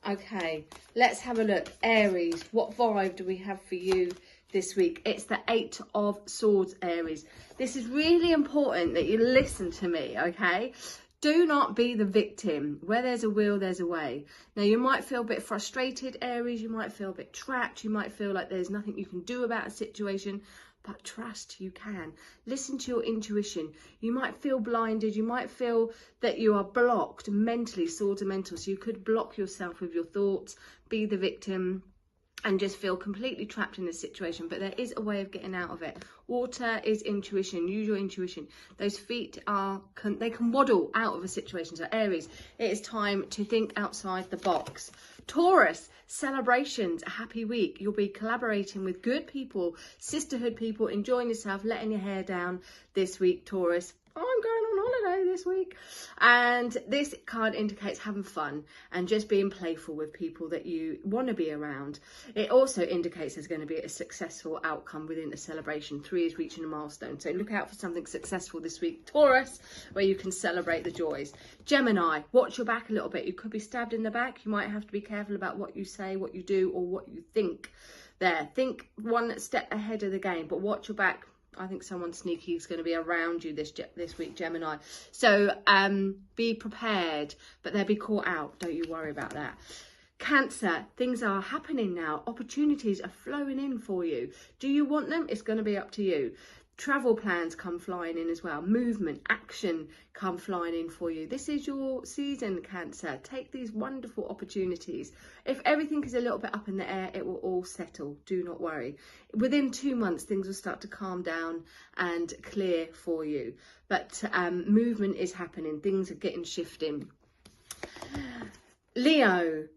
Okay, let's have a look. Aries, what vibe do we have for you this week? It's the 8 of Swords, Aries. This is really important that you listen to me, okay? Do not be the victim. Where there's a will, there's a way. Now, you might feel a bit frustrated, Aries. You might feel a bit trapped. You might feel like there's nothing you can do about a situation. But trust you can. Listen to your intuition. You might feel blinded. You might feel that you are blocked mentally, swords are mental. So you could block yourself with your thoughts, be the victim. and just feel completely trapped in this situation, but there is a way of getting out of it. Water is intuition. Use your intuition. Those feet they can waddle out of a situation. So Aries, it is time to think outside the box. Taurus, celebrations, a happy week. You'll be collaborating with good people, sisterhood people, enjoying yourself, letting your hair down this week, Taurus. I'm going on holiday this week. And this card indicates having fun and just being playful with people that you want to be around. It also indicates there's going to be a successful outcome within a celebration. 3 is reaching a milestone. So look out for something successful this week, Taurus, where you can celebrate the joys. Gemini, watch your back a little bit. You could be stabbed in the back. You might have to be careful about what you say, what you do, or what you think there. Think one step ahead of the game, but watch your back. I think someone sneaky is going to be around you this week, Gemini. So be prepared, but they'll be caught out. Don't you worry about that. Cancer, things are happening now. Opportunities are flowing in for you. Do you want them? It's going to be up to you. Travel plans come flying in as well. Movement, action come flying in for you. This is your season, Cancer. Take these wonderful opportunities. If everything is a little bit up in the air, it will all settle. Do not worry. Within 2 months, things will start to calm down and clear for you. But movement is happening. Things are getting shifting. Leo,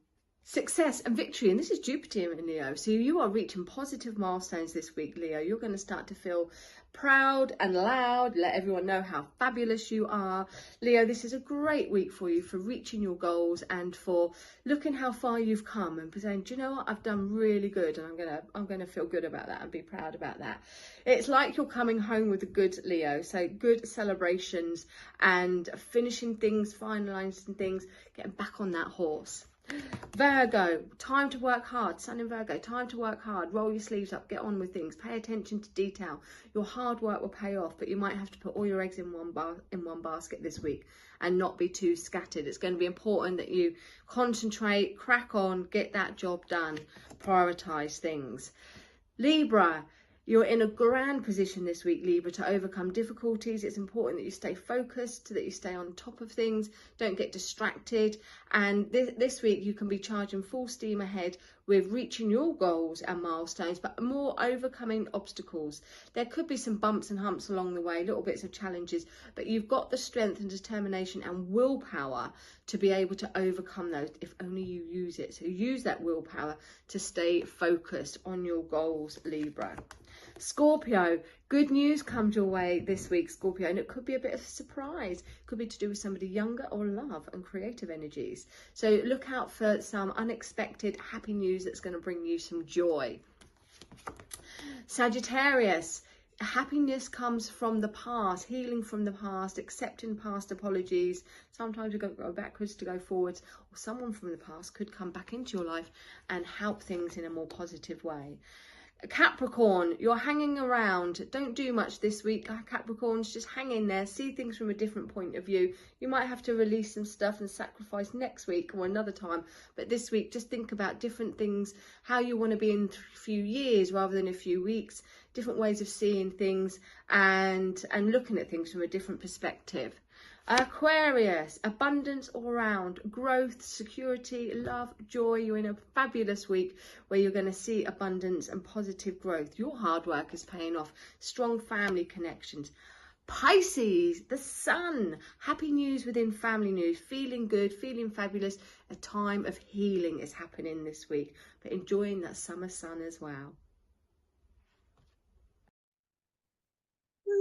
success and victory, and this is Jupiter in Leo, so you are reaching positive milestones this week, Leo. You're going to start to feel proud and loud, let everyone know how fabulous you are. Leo, this is a great week for you, for reaching your goals and for looking how far you've come and saying, do you know what, I've done really good, and I'm gonna feel good about that and be proud about that. It's like you're coming home with a good, Leo, so good celebrations and finishing things, finalizing things, getting back on that horse. Virgo, time to work hard. Sun in Virgo, time to work hard. Roll your sleeves up, get on with things, pay attention to detail. Your hard work will pay off, but you might have to put all your eggs in one basket this week and not be too scattered. It's going to be important that you concentrate, crack on, get that job done, prioritize things. Libra, you're in a grand position this week, Libra, to overcome difficulties. It's important that you stay focused, that you stay on top of things, don't get distracted. And this week you can be charging full steam ahead with reaching your goals and milestones, but more overcoming obstacles. There could be some bumps and humps along the way, little bits of challenges, but you've got the strength and determination and willpower to be able to overcome those if only you use it. So use that willpower to stay focused on your goals, Libra. Scorpio, good news comes your way this week, Scorpio, and it could be a bit of a surprise. It could be to do with somebody younger or love and creative energies. So look out for some unexpected happy news that's going to bring you some joy. Sagittarius, happiness comes from the past, healing from the past, accepting past apologies. Sometimes you go backwards to go forwards, or someone from the past could come back into your life and help things in a more positive way. Capricorn, you're hanging around. Don't do much this week, Capricorns. Just hang in there, see things from a different point of view. You might have to release some stuff and sacrifice next week or another time, but this week just think about different things, how you want to be in a few years rather than a few weeks, different ways of seeing things and looking at things from a different perspective. Aquarius, abundance all around, growth, security, love, joy. You're in a fabulous week where you're going to see abundance and positive growth. Your hard work is paying off. Strong family connections. Pisces, the sun, happy news within family news, feeling good, feeling fabulous. A time of healing is happening this week, but enjoying that summer sun as well.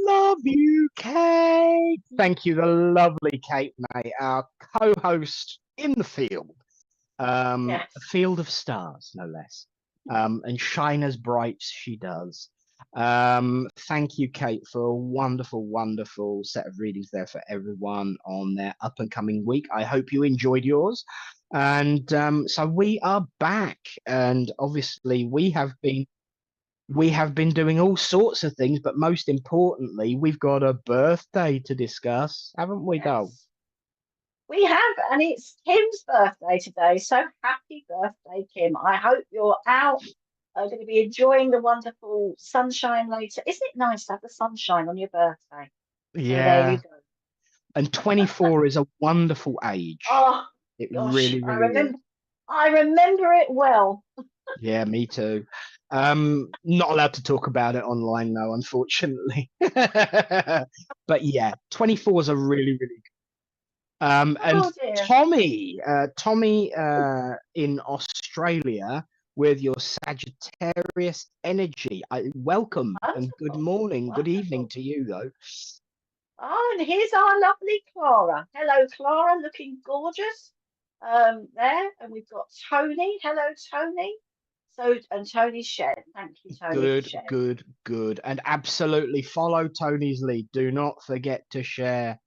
Love you, Kate. Thank you, the lovely Kate May, our co-host in the field. Yes. A field of stars, no less. And shine as bright she does. Thank you, Kate, for a wonderful, wonderful set of readings there for everyone on their up and coming week. I hope you enjoyed yours. And so we are back, and obviously we have been doing all sorts of things, but most importantly, we've got a birthday to discuss, haven't we, Dol? Yes. We have, and it's Kim's birthday today. So happy birthday, Kim. I hope you're out, going to be enjoying the wonderful sunshine later. Isn't it nice to have the sunshine on your birthday? Yeah. So there you go. And 24 is a wonderful age. Oh, It gosh, really, really is. I remember it well. Yeah, me too. Not allowed to talk about it online though, unfortunately. But yeah, 24s are really, really good. And Oh dear. Tommy in Australia with your Sagittarius energy. Welcome and good Wonderful. morning, good evening Wonderful. to you though. Oh, and here's our lovely Clara. Hello, Clara, looking gorgeous. There, and we've got Tony. Hello, Tony. So, and Tony's shared. Thank you, Tony, for Good, sharing. good, good. And absolutely follow Tony's lead. Do not forget to share.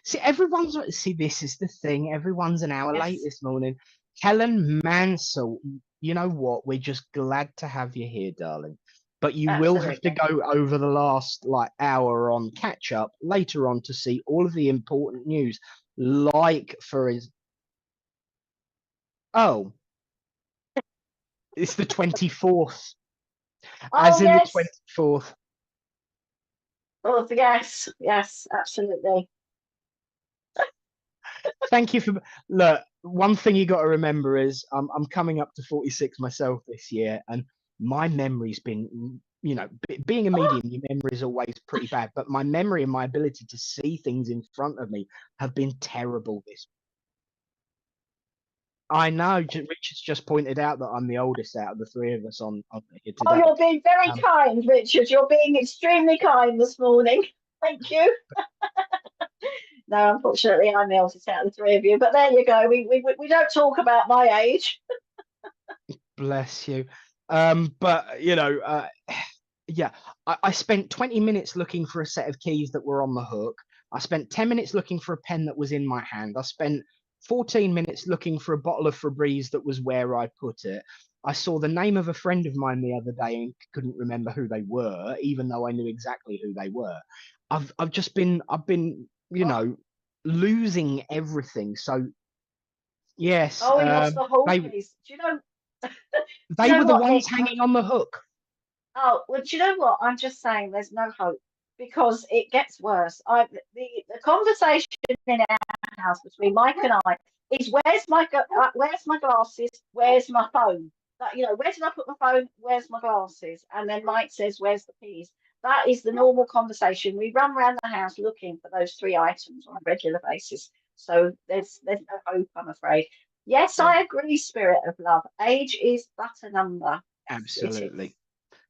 See, this is the thing. Everyone's an hour late Yes, this morning. Helen Mansell, you know what? We're just glad to have you here, darling. But you will have to absolutely. go over the last like hour on catch up later on to see all of the important news. Like for his oh, it's the 24th. Oh, As in the yes. 24th. Oh, yes, yes, absolutely. Thank you for look. One thing you got to remember is I'm coming up to 46 myself this year, and my memory's been, being a Oh, medium, your memory is always pretty bad. But my memory and my ability to see things in front of me have been terrible this. I know. Richard's just pointed out that I'm the oldest out of the three of us on here oh, today. you're being very Um, kind, Richard. You're being extremely kind this morning. Thank you. No, unfortunately, I'm the eldest out of the three of you. But there you go. We don't talk about my age. Bless you. But yeah, I spent 20 minutes looking for a set of keys that were on the hook. I spent 10 minutes looking for a pen that was in my hand. I spent 14 minutes looking for a bottle of Febreze that was where I put it. I saw the name of a friend of mine the other day and couldn't remember who they were, even though I knew exactly who they were. I've been Oh, losing everything. So yes, oh, we lost the whole they piece. Do you they know were the what, ones Nick? hanging on the hook. Oh, well, do you know what? I'm just saying there's no hope because it gets worse. The conversation in our house between Mike and I is where's my glasses? Where's my phone? Like, where did I put my phone? Where's my glasses? And then Mike says, "Where's the keys?" That is the normal conversation. We run around the house looking for those three items on a regular basis. So there's no hope, I'm afraid. Yes, Yeah, I agree, Spirit of Love. Age is but a number. Yes, it absolutely. is.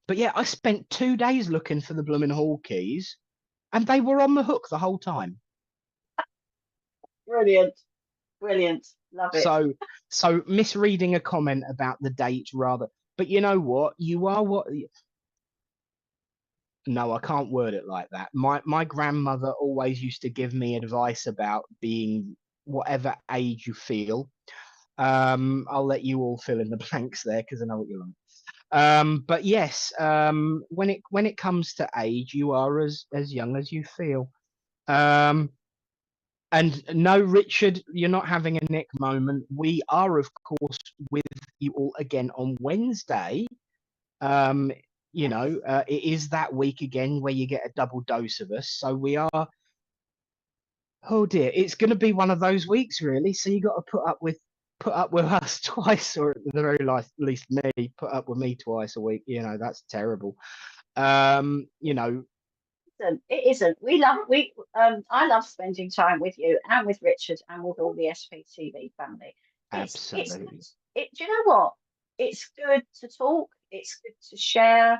But yeah, I spent 2 days looking for the blooming hall keys, and they were on the hook the whole time. Brilliant. Brilliant. Love it. So, so misreading a comment about the date rather. But you know what? You are what. No, I can't word it like that. My grandmother always used to give me advice about being whatever age you feel. I'll let you all fill in the blanks there because I know what you're like. But yes, when it comes to age, you are as young as you feel. Um, and no, Richard, you're not having a Nick moment. We are, of course, with you all again on Wednesday. Um, Yes. it is that week again where you get a double dose of us. So we are. Oh dear, it's going to be one of those weeks, really. So you got to put up with us twice, or at the very least, me put up with me twice a week. That's terrible. You know, It isn't. I love spending time with you and with Richard and with all the SPTV family. It's good. absolutely, Do you know what? It's good to talk. It's good to share.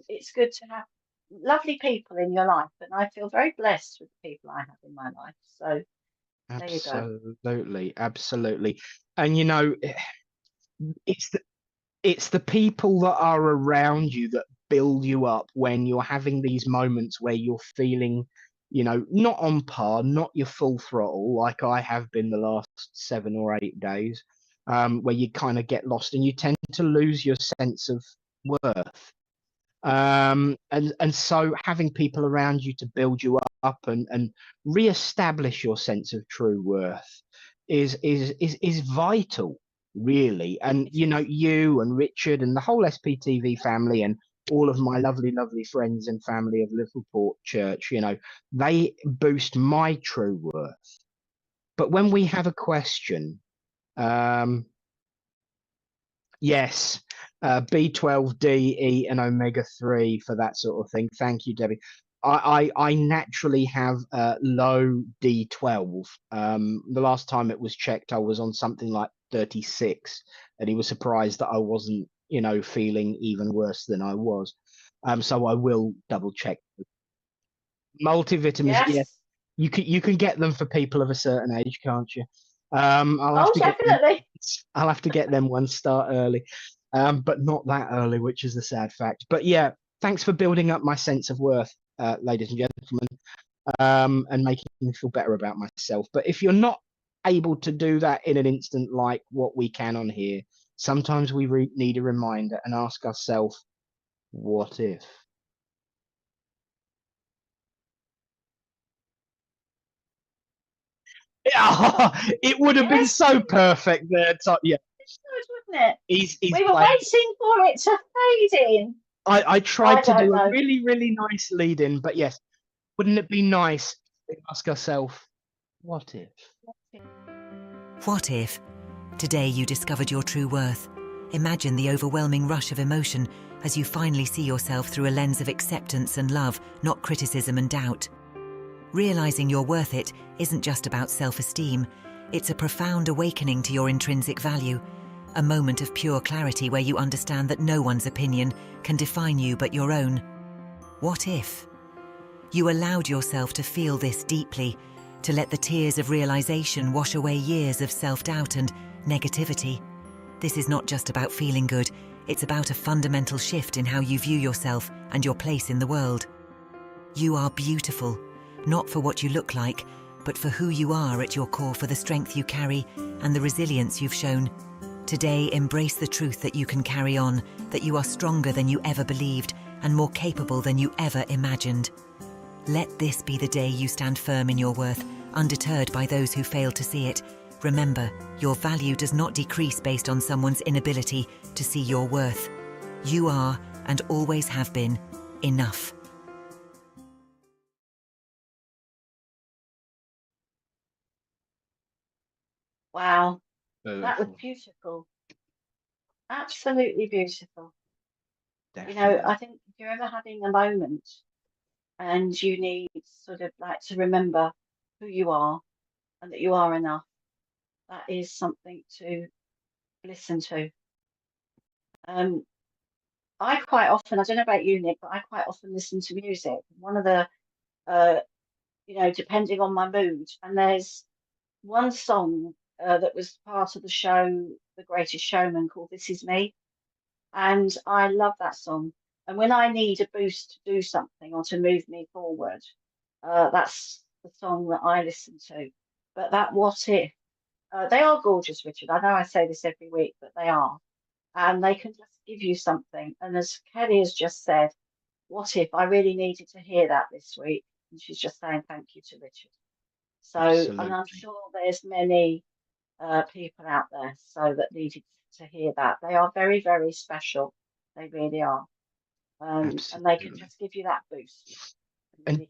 It's good to have lovely people in your life, and I feel very blessed with the people I have in my life. So there you go. absolutely, absolutely. And it's the people that are around you that build you up when you're having these moments where you're feeling, not on par, not your full throttle, like I have been the last 7 or 8 days, where you kind of get lost and you tend to lose your sense of worth. And so having people around you to build you up and re-establish your sense of true worth is vital, really. And It is. you and Richard and the whole SPTV family and all of my lovely, lovely friends and family of Littleport Church, they boost my true worth. But when we have a question, um, Yes, B12, D, E, and omega-3 for that sort of thing. Thank you, Debbie. I naturally have low D12. The last time it was checked, I was on something like 36, and he was surprised that I wasn't, feeling even worse than I was. So I will double check. Multivitamins, yeah, Yes. you can get them for people of a certain age, can't you? I'll have Oh, to get them. definitely. I'll have to get them one start early, but not that early, which is the sad fact. But yeah, thanks for building up my sense of worth, ladies and gentlemen, and making me feel better about myself. But if you're not able to do that in an instant like what we can on here, sometimes we need a reminder and ask ourselves, what if? It would have been Yes, so perfect there. Yeah, it would, wouldn't it? he's We were playing. waiting for it to fade in. I I tried to don't do a know. really, really nice lead in, but yes, wouldn't it be nice to ask ourselves, what if? What if today you discovered your true worth? Imagine the overwhelming rush of emotion as you finally see yourself through a lens of acceptance and love, not criticism and doubt. Realizing you're worth it isn't just about self-esteem. It's a profound awakening to your intrinsic value, a moment of pure clarity where you understand that no one's opinion can define you but your own. What if you allowed yourself to feel this deeply, to let the tears of realization wash away years of self-doubt and negativity? This is not just about feeling good, it's about a fundamental shift in how you view yourself and your place in the world. You are beautiful, not for what you look like, but for who you are at your core, for the strength you carry and the resilience you've shown. Today, embrace the truth that you can carry on, that you are stronger than you ever believed and more capable than you ever imagined. Let this be the day you stand firm in your worth, undeterred by those who fail to see it. Remember, your value does not decrease based on someone's inability to see your worth. You are, and always have been, enough. Wow, that was beautiful. Absolutely beautiful. Definitely. I think if you're ever having a moment and you need sort of like to remember who you are and that you are enough, that is something to listen to. I quite often, I don't know about you, Nick, but I quite often listen to music. One of the, uh, depending on my mood, and there's one song that was part of the show, The Greatest Showman, called This Is Me. And I love that song. And when I need a boost to do something or to move me forward, that's the song that I listen to. But that What If, they are gorgeous, Richard. I know I say this every week, but they are. And they can just give you something. And as Kelly has just said, what if I really needed to hear that this week? And she's just saying thank you to Richard. So, and I'm Absolutely. sure there's many people out there so that needed to hear that. They are very, very special. They really are. And they can Absolutely. just give you that boost. They And really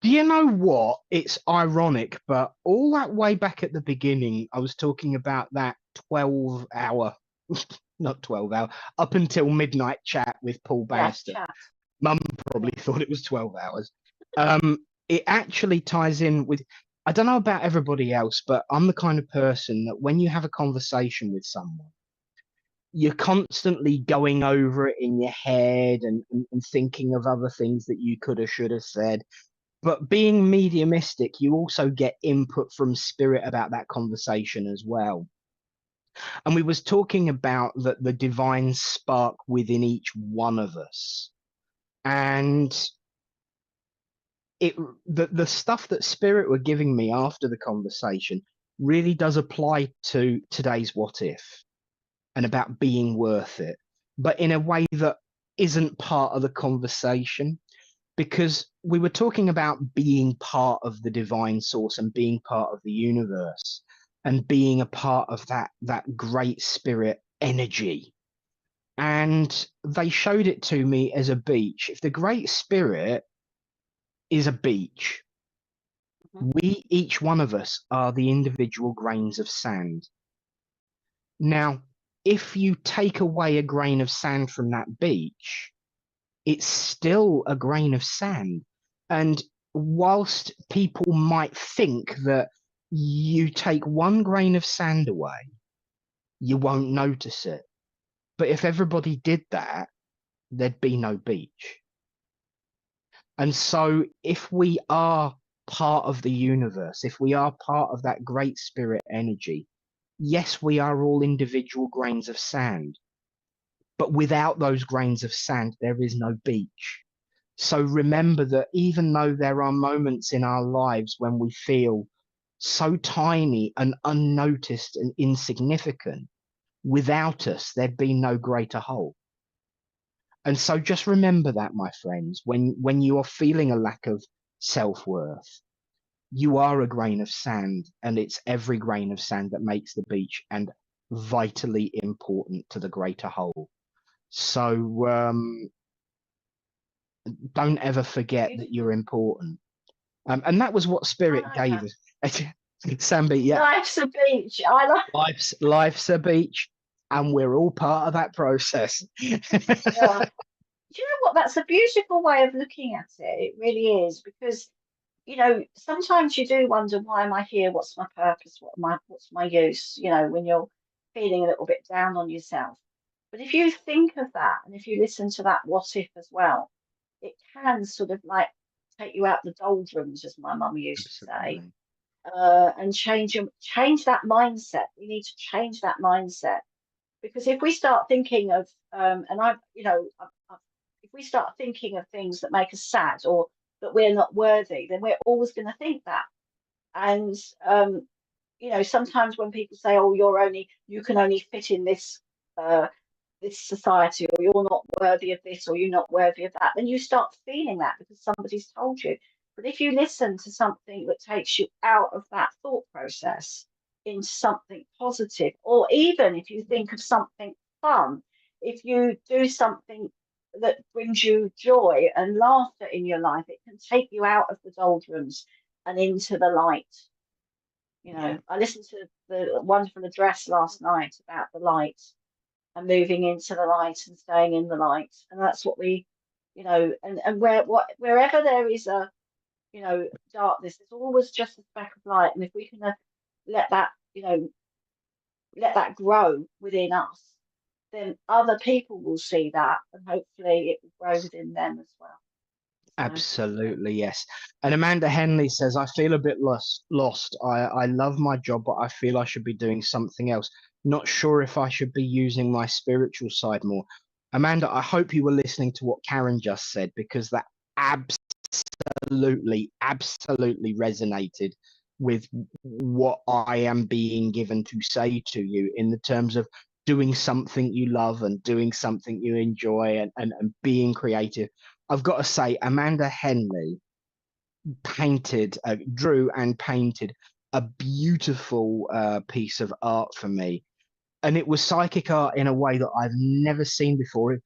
do you know what? It's ironic, but all that way back at the beginning, I was talking about that 12-hour, not 12-hour, up until midnight chat with Paul can. Yes, Bannister. chat. Mum probably thought it was 12 hours. It actually ties in with, I don't know about everybody else, but I'm the kind of person that when you have a conversation with someone, you're constantly going over it in your head and thinking of other things that you could have, should have said. But being mediumistic, you also get input from spirit about that conversation as well. And we was talking about the divine spark within each one of us. And the stuff that spirit were giving me after the conversation really does apply to today's what if and about being worth it, but in a way that isn't part of the conversation, because we were talking about being part of the divine source and being part of the universe and being a part of that great spirit energy. And they showed it to me as a beach. If the great spirit is a beach, Mhm. we, each one of us, are the individual grains of sand. Now, if you take away a grain of sand from that beach, it's still a grain of sand. And whilst people might think that you take one grain of sand away, you won't notice it. But if everybody did that, there'd be no beach. And so if we are part of the universe, if we are part of that great spirit energy, yes, we are all individual grains of sand, but without those grains of sand, there is no beach. So remember that even though there are moments in our lives when we feel so tiny and unnoticed and insignificant, without us, there'd be no greater whole. And so just remember that, my friends, when you are feeling a lack of self-worth, you are a grain of sand, and it's every grain of sand that makes the beach and vitally important to the greater whole. So don't ever forget that you're important. And that was what Spirit gave us. Samby, yeah. Life's a beach. I like. Life's a beach, and we're all part of that process. Yeah. Do you know what? That's a beautiful way of looking at it. It really is, because sometimes you do wonder, why am I here? What's my purpose? What's my use? When you're feeling a little bit down on yourself. But if you think of that, and if you listen to that what if as well, it can sort of like take you out the doldrums, as my mum used to say, and change that mindset. We need to change that mindset, because if we start thinking of if we start thinking of things that make us sad, or that we're not worthy, then we're always going to think that. And sometimes when people say, "Oh, you can only fit in this this society," or "You're not worthy of this," or "You're not worthy of that," then you start feeling that because somebody's told you. But if you listen to something that takes you out of that thought process into something positive, or even if you think of something fun, if you do something that brings you joy and laughter in your life, it can take you out of the doldrums and into the light. I listened to the wonderful address last night about the light and moving into the light and staying in the light. And that's what and wherever there is a, darkness, there's always just a speck of light. And if we can let that, let that grow within us, then other people will see that, and hopefully it will grow within them as well. Absolutely, yes. And Amanda Henley says, I feel a bit lost. I love my job, but I feel I should be doing something else. Not sure if I should be using my spiritual side more. Amanda, I hope you were listening to what Karen just said, because that absolutely resonated with what I am being given to say to you, in the terms of doing something you love and doing something you enjoy, and being creative. I've got to say, Amanda Henley drew and painted a beautiful piece of art for me. And it was psychic art in a way that I've never seen before.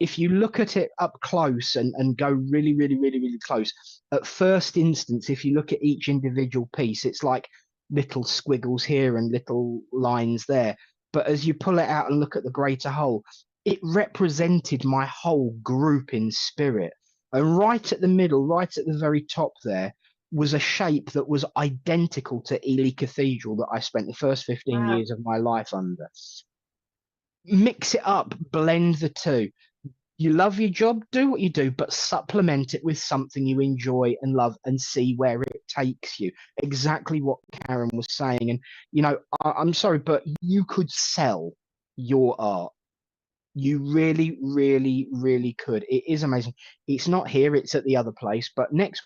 If you look at it up close and go really, really, really, really close, at first instance, if you look at each individual piece, it's like little squiggles here and little lines there. But as you pull it out and look at the greater whole, it represented my whole group in spirit. And right at the middle, right at the very top there, was a shape that was identical to Ely Cathedral that I spent the first 15 years of my life under. Mix it up, blend the two. You love your job, do what you do, but supplement it with something you enjoy and love, and see where it takes you. Exactly what Karen was saying. And, I'm sorry, but you could sell your art. You really, really, really could. It is amazing. It's not here, it's at the other place. But next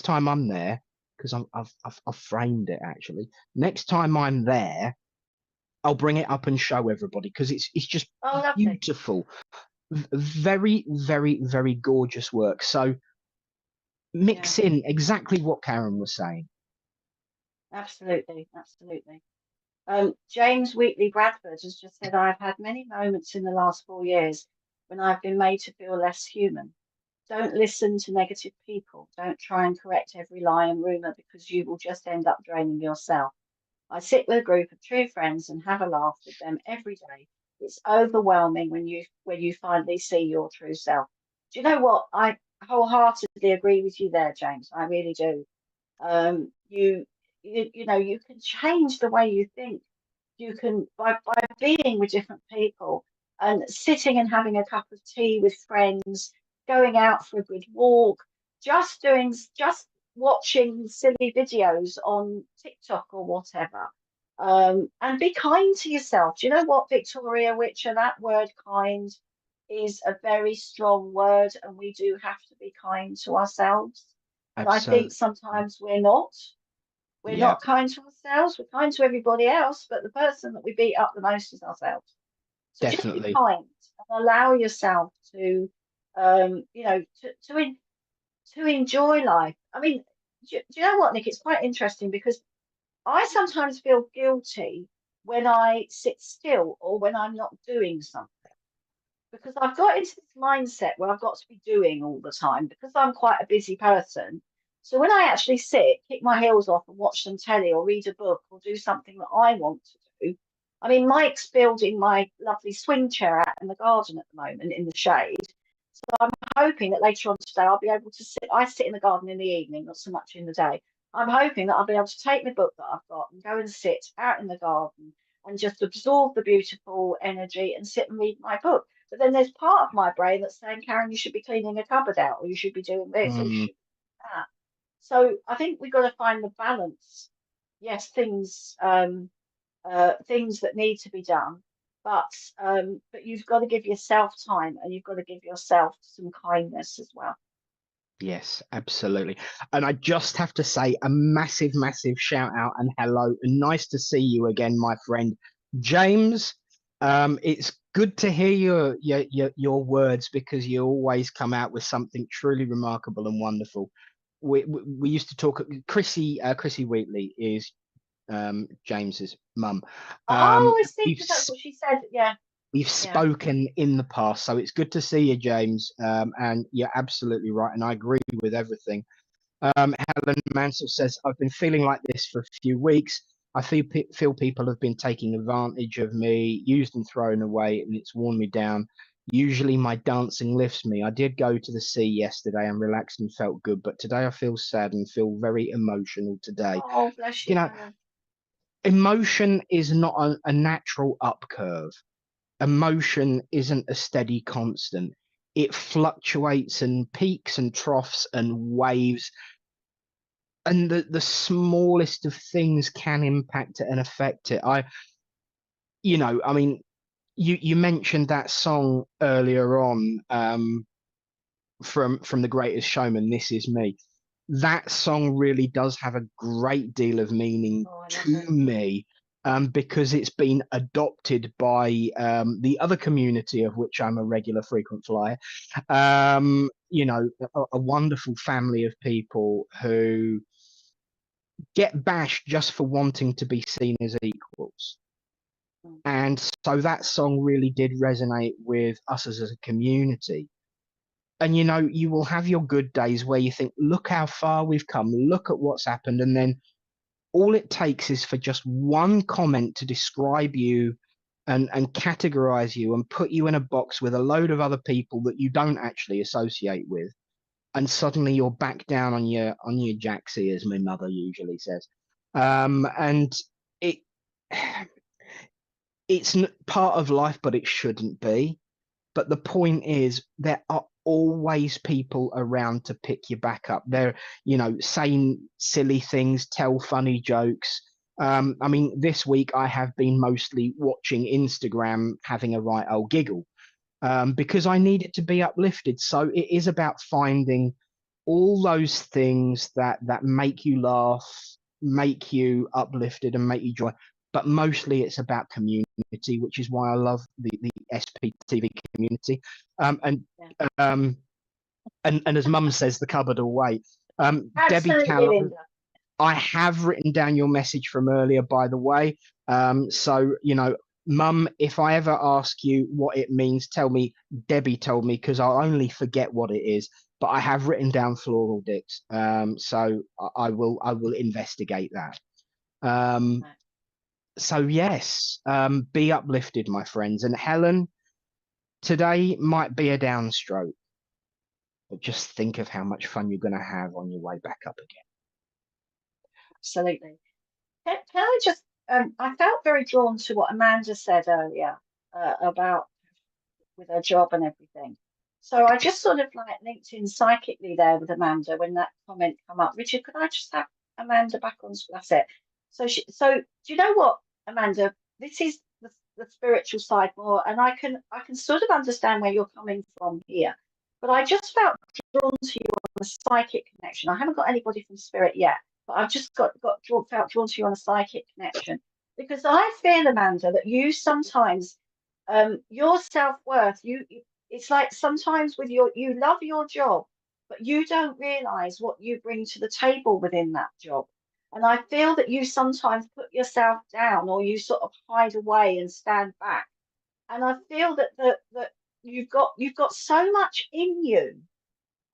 time I'm there, because I've framed it actually. Next time I'm there, I'll bring it up and show everybody, because it's just beautiful. Very, very, very gorgeous work. So mix in exactly what Karen was saying. Absolutely. James Wheatley Bradford has just said, I've had many moments in the last 4 years when I've been made to feel less human. Don't listen to negative people. Don't try and correct every lie and rumour, because you will just end up draining yourself. I sit with a group of true friends and have a laugh with them every day. It's overwhelming when you finally see your true self. Do you know what? I wholeheartedly agree with you there, James. I really do. You can change the way you think. You can by being with different people and sitting and having a cup of tea with friends, going out for a good walk, just watching silly videos on TikTok or whatever. And be kind to yourself. Do you know what, Victoria Witcher? That word kind is a very strong word, and we do have to be kind to ourselves. And I think Absolutely. sometimes we're not. We're Yeah, not kind to ourselves. We're kind to everybody else, but the person that we beat up the most is ourselves. So just be definitely. kind and allow yourself to, you know, to enjoy life. I mean, do you know what, Nick? It's quite interesting because I sometimes feel guilty when I sit still or when I'm not doing something because I've got into this mindset where I've got to be doing all the time because I'm quite a busy person. So when I actually sit, kick my heels off and watch some telly or read a book or do something that I want to do, I mean, Mike's building my lovely swing chair out in the garden at the moment in the shade. So I'm hoping that later on today I'll be able to sit. I sit in the garden in the evening, not so much in the day. I'm hoping that I'll be able to take the book that I've got and go and sit out in the garden and just absorb the beautiful energy and sit and read my book. But then there's part of my brain that's saying, Karen, you should be cleaning a cupboard out, or you should be doing this, or you Mm, should be doing that. So I think we've got to find the balance. Yes, things that need to be done, but you've got to give yourself time and you've got to give yourself some kindness as well. yes, absolutely. And I just have to say a massive, massive shout out and hello, and nice to see you again, my friend James. It's good to hear your words because you always come out with something truly remarkable and wonderful. We used to talk. Chrissy Wheatley is James's mum. Oh, I see, We've because that's what she said. Yeah, we've yeah. spoken in the past, so it's good to see you, James. And you're absolutely right, and I agree with everything. Helen Mansell says, I've been feeling like this for a few weeks. I feel people have been taking advantage of me, used and thrown away, and it's worn me down. Usually my dancing lifts me. I did go to the sea yesterday and relaxed and felt good, but today I feel sad and feel very emotional today. Oh, bless You you, know, Helen. emotion is not a natural up curve. Emotion isn't a steady constant. It fluctuates and peaks and troughs and waves, and the smallest of things can impact it and affect it. I mean, you mentioned that song earlier on, from The Greatest Showman, This Is Me. That song really does have a great deal of meaning Oh, I love to it. me, because it's been adopted by the other community of which I'm a regular frequent flyer. A wonderful family of people who get bashed just for wanting to be seen as equals. Mm. And so that song really did resonate with us as a community. And you will have your good days where you think, look how far we've come, look at what's happened. And then all it takes is for just one comment to describe you and categorize you and put you in a box with a load of other people that you don't actually associate with. And suddenly you're back down on your jacksie, as my mother usually says. And it it's part of life, but it shouldn't be. But the point is, there are always people around to pick you back up. They're, saying silly things, tell funny jokes. I mean, this week I have been mostly watching Instagram, having a right old giggle, because I need it to be uplifted. So it is about finding all those things that make you laugh, make you uplifted, and make you joy. But mostly it's about community, which is why I love the SPTV community. And Yeah. um, and as Mum says, the cupboard will wait. Debbie Absolutely, Callum, Linda. I have written down your message from earlier, by the way. So, Mum, if I ever ask you what it means, tell me Debbie told me, because I'll only forget what it is. But I have written down floral dicks. So I will investigate that. Um, No. So yes, be uplifted, my friends. And Helen, today might be a downstroke, but just think of how much fun you're going to have on your way back up again. Absolutely. Can I just, I felt very drawn to what Amanda said earlier about with her job and everything. So I just sort of like linked in psychically there with Amanda when that comment come up. Richard, could I just have Amanda back on? That's it. So do you know what, Amanda? This is the spiritual side more, and I can sort of understand where you're coming from here. But I just felt drawn to you on a psychic connection. I haven't got anybody from spirit yet, but I've just felt drawn to you on a psychic connection because I feel, Amanda, that you sometimes your self-worth, it's like sometimes with you love your job, but you don't realize what you bring to the table within that job. And I feel that you sometimes put yourself down or you sort of hide away and stand back. And I feel that you've got so much in you.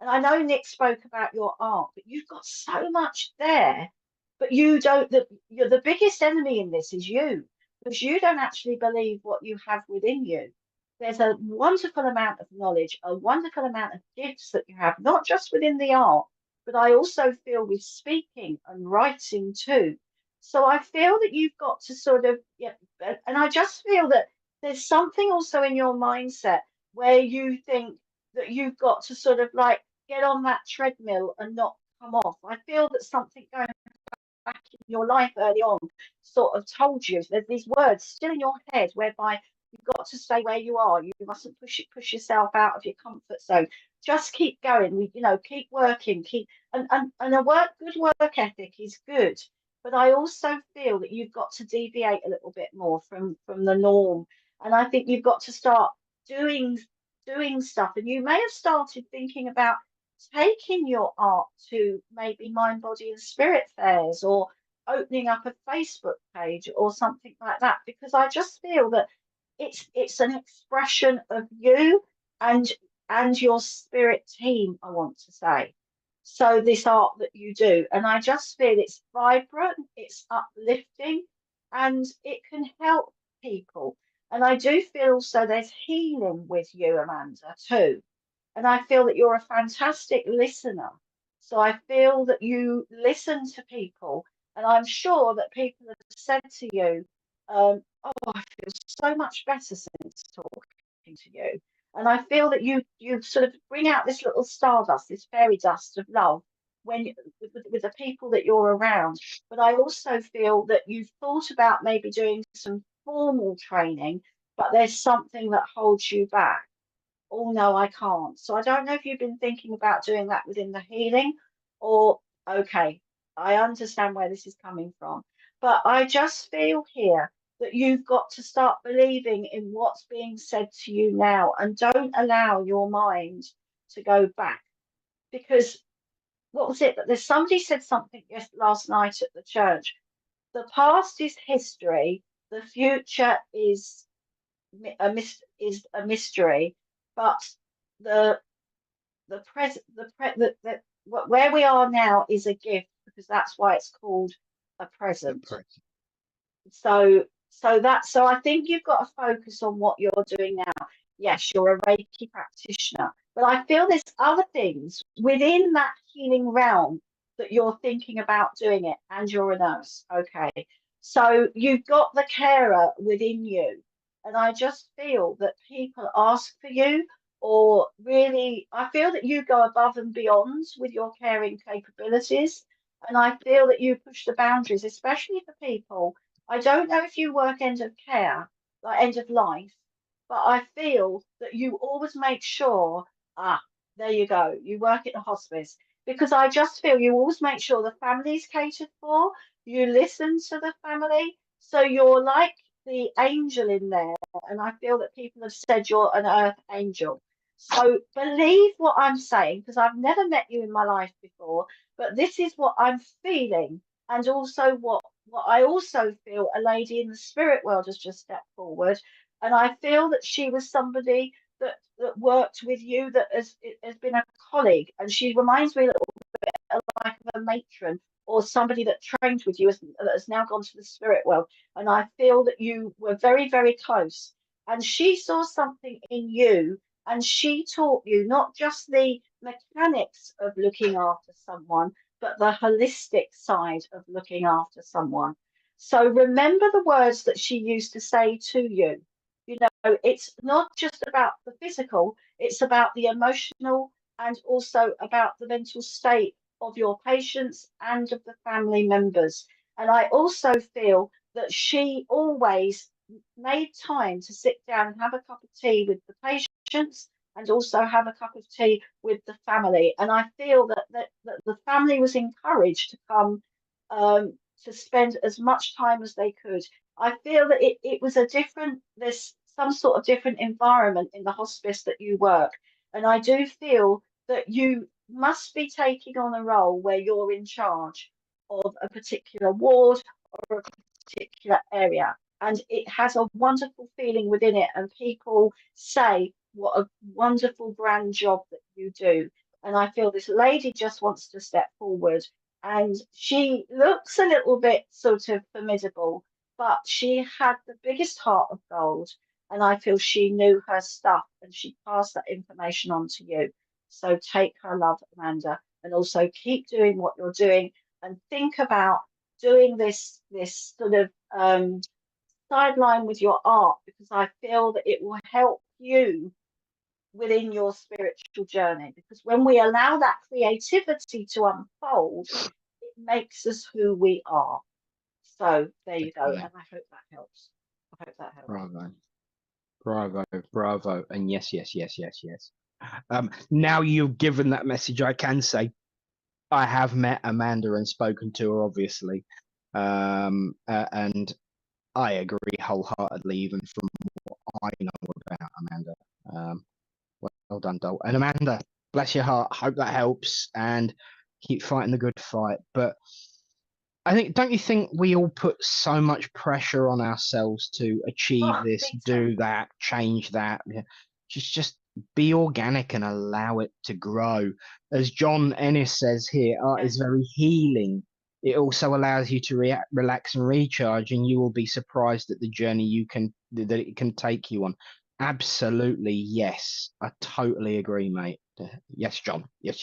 And I know Nick spoke about your art, but you've got so much there. But you don't, you're the biggest enemy in this is you, because you don't actually believe what you have within you. There's a wonderful amount of knowledge, a wonderful amount of gifts that you have, not just within the art, but I also feel with speaking and writing too. So I feel that you've got to sort of, yeah, and I just feel that there's something also in your mindset where you think that you've got to sort of like get on that treadmill and not come off. I feel that something going back in your life early on sort of told you there's these words still in your head whereby you've got to stay where you are. You mustn't push yourself out of your comfort zone. Just keep going. Keep working. And a good work ethic is good. But I also feel that you've got to deviate a little bit more from the norm. And I think you've got to start doing stuff. And you may have started thinking about taking your art to maybe mind, body, and spirit fairs or opening up a Facebook page or something like that, because I just feel that it's an expression of you and your spirit team, I want to say. So this art that you do, and I just feel it's vibrant, it's uplifting, and it can help people. And I do feel also there's healing with you, Amanda, too. And I feel that you're a fantastic listener. So I feel that you listen to people. And I'm sure that people have said to you, oh, I feel so much better since talking to you. And I feel that you sort of bring out this little stardust, this fairy dust of love with the people that you're around. But I also feel that you've thought about maybe doing some formal training, but there's something that holds you back. Oh no, I can't. So I don't know if you've been thinking about doing that within the healing or okay, I understand where this is coming from. But I just feel here that you've got to start believing in what's being said to you now and don't allow your mind to go back. Because what was it that there's somebody said something last night at the church. The past is history, the future is a mystery, but the present where we are now is a gift because that's why it's called a present. So I think you've got to focus on what you're doing now. Yes, you're a Reiki practitioner, but I feel there's other things within that healing realm that you're thinking about doing it, and you're a nurse. Okay, so you've got the carer within you, and I just feel that people ask for you, or really, I feel that you go above and beyond with your caring capabilities, and I feel that you push the boundaries, especially for people. I don't know if you work end of care, like end of life, but I feel that you always make sure, there you go, you work at a hospice, because I just feel you always make sure the family's catered for, you listen to the family, so you're like the angel in there, and I feel that people have said you're an earth angel. So believe what I'm saying, because I've never met you in my life before, but this is what I'm feeling, and also what I also feel a lady in the spirit world has just stepped forward, and I feel that she was somebody that worked with you that has been a colleague, and she reminds me a little like a matron or somebody that trained with you that has now gone to the spirit world. And I feel that you were very, very close. And she saw something in you, and she taught you not just the mechanics of looking after someone, but the holistic side of looking after someone. So remember the words that she used to say to you. You know, it's not just about the physical, it's about the emotional and also about the mental state of your patients and of the family members. And I also feel that she always made time to sit down and have a cup of tea with the patients and also have a cup of tea with the family. And I feel that the family was encouraged to come to spend as much time as they could. I feel that it was there's some sort of different environment in the hospice that you work. And I do feel that you must be taking on a role where you're in charge of a particular ward or a particular area. And it has a wonderful feeling within it. And people say what a wonderful grand job that you do. And I feel this lady just wants to step forward. And she looks a little bit sort of formidable, but she had the biggest heart of gold. And I feel she knew her stuff and she passed that information on to you. So take her love, Amanda, and also keep doing what you're doing and think about doing this sort of sideline with your art, because I feel that it will help you within your spiritual journey. Because when we allow that creativity to unfold, it makes us who we are. So there you go. And I hope that helps. I hope that helps. Bravo. Bravo, bravo. And yes. Now you've given that message, I can say I have met Amanda and spoken to her, obviously. And I agree wholeheartedly, even from what I know about Amanda. Well done, Dol. And Amanda, bless your heart. Hope that helps, and keep fighting the good fight. But I think, don't you think we all put so much pressure on ourselves to achieve this, do that, change that? Just be organic and allow it to grow. As John Ennis says here, art is very healing. It also allows you to relax and recharge, and you will be surprised at the journey that it can take you on. Absolutely, yes. I totally agree, mate. Yes, John. Yes.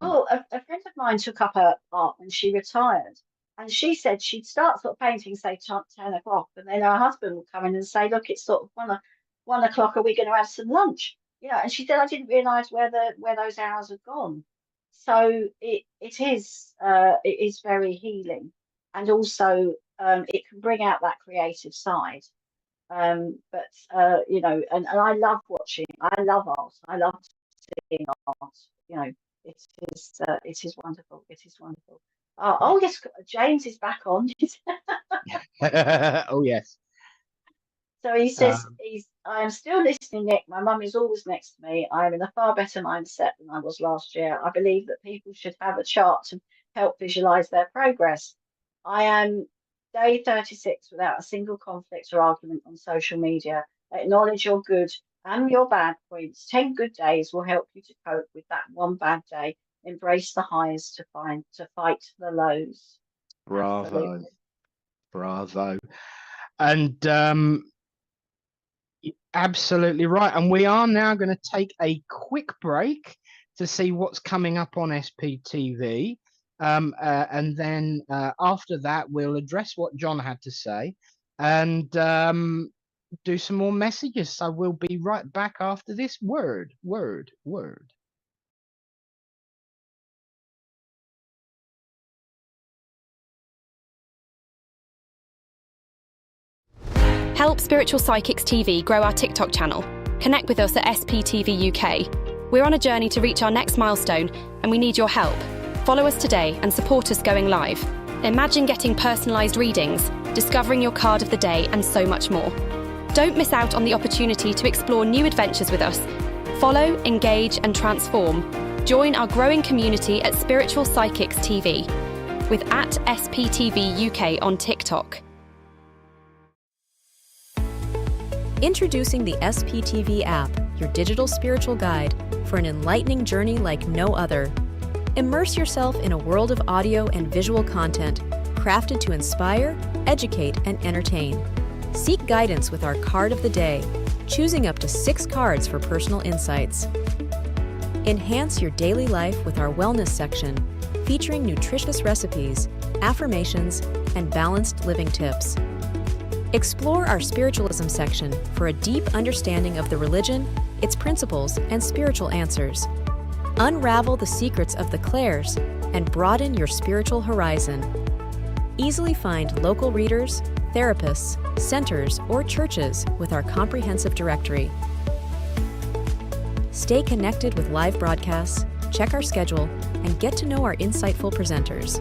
Well, a friend of mine took up her art when she retired, and she said she'd start sort of painting, say 10 o'clock, and then her husband would come in and say, "Look, it's sort of 1 o'clock. Are we going to have some lunch?" You know, and she said, "I didn't realise where those hours had gone." So it is very healing, and also it can bring out that creative side. But you know, and I love watching. I love art. I love seeing art. You know, it is wonderful. It is wonderful. Oh yes, James is back on. Oh yes. So he says, I am still listening, Nick. My mum is always next to me. I am in a far better mindset than I was last year. I believe that people should have a chart to help visualize their progress. I am day 36 without a single conflict or argument on social media. Acknowledge your good and your bad points. 10 good days will help you to cope with that one bad day. Embrace the highs to fight the lows. Bravo. Absolutely. Bravo. And absolutely right. And we are now going to take a quick break to see what's coming up on SPTV. And then after that, we'll address what John had to say and do some more messages. So we'll be right back after this word. Help Spiritual Psychics TV grow our TikTok channel. Connect with us at SPTV UK. We're on a journey to reach our next milestone, and we need your help. Follow us today and support us going live. Imagine getting personalised readings, discovering your card of the day, and so much more. Don't miss out on the opportunity to explore new adventures with us. Follow, engage, and transform. Join our growing community at Spiritual Psychics TV with @SPTV UK on TikTok. Introducing the SPTV app, your digital spiritual guide for an enlightening journey like no other. Immerse yourself in a world of audio and visual content crafted to inspire, educate, and entertain. Seek guidance with our card of the day, choosing up to 6 cards for personal insights. Enhance your daily life with our wellness section, featuring nutritious recipes, affirmations, and balanced living tips. Explore our spiritualism section for a deep understanding of the religion, its principles, and spiritual answers. Unravel the secrets of the clairs and broaden your spiritual horizon. Easily find local readers, therapists, centers, or churches with our comprehensive directory. Stay connected with live broadcasts, check our schedule, and get to know our insightful presenters.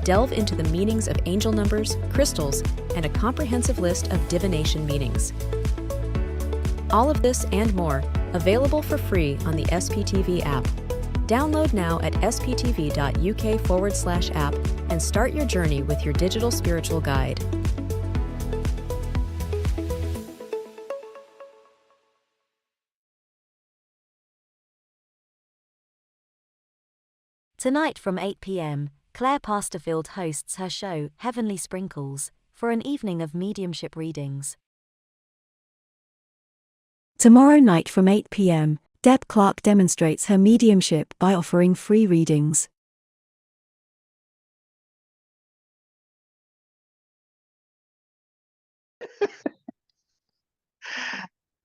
Delve into the meanings of angel numbers, crystals, and a comprehensive list of divination meanings. All of this and more, available for free on the SPTV app. Download now at sptv.uk/app and start your journey with your digital spiritual guide. Tonight from 8 p.m, Claire Pasterfield hosts her show Heavenly Sprinkles for an evening of mediumship readings. Tomorrow night from 8 p.m, Deb Clark demonstrates her mediumship by offering free readings.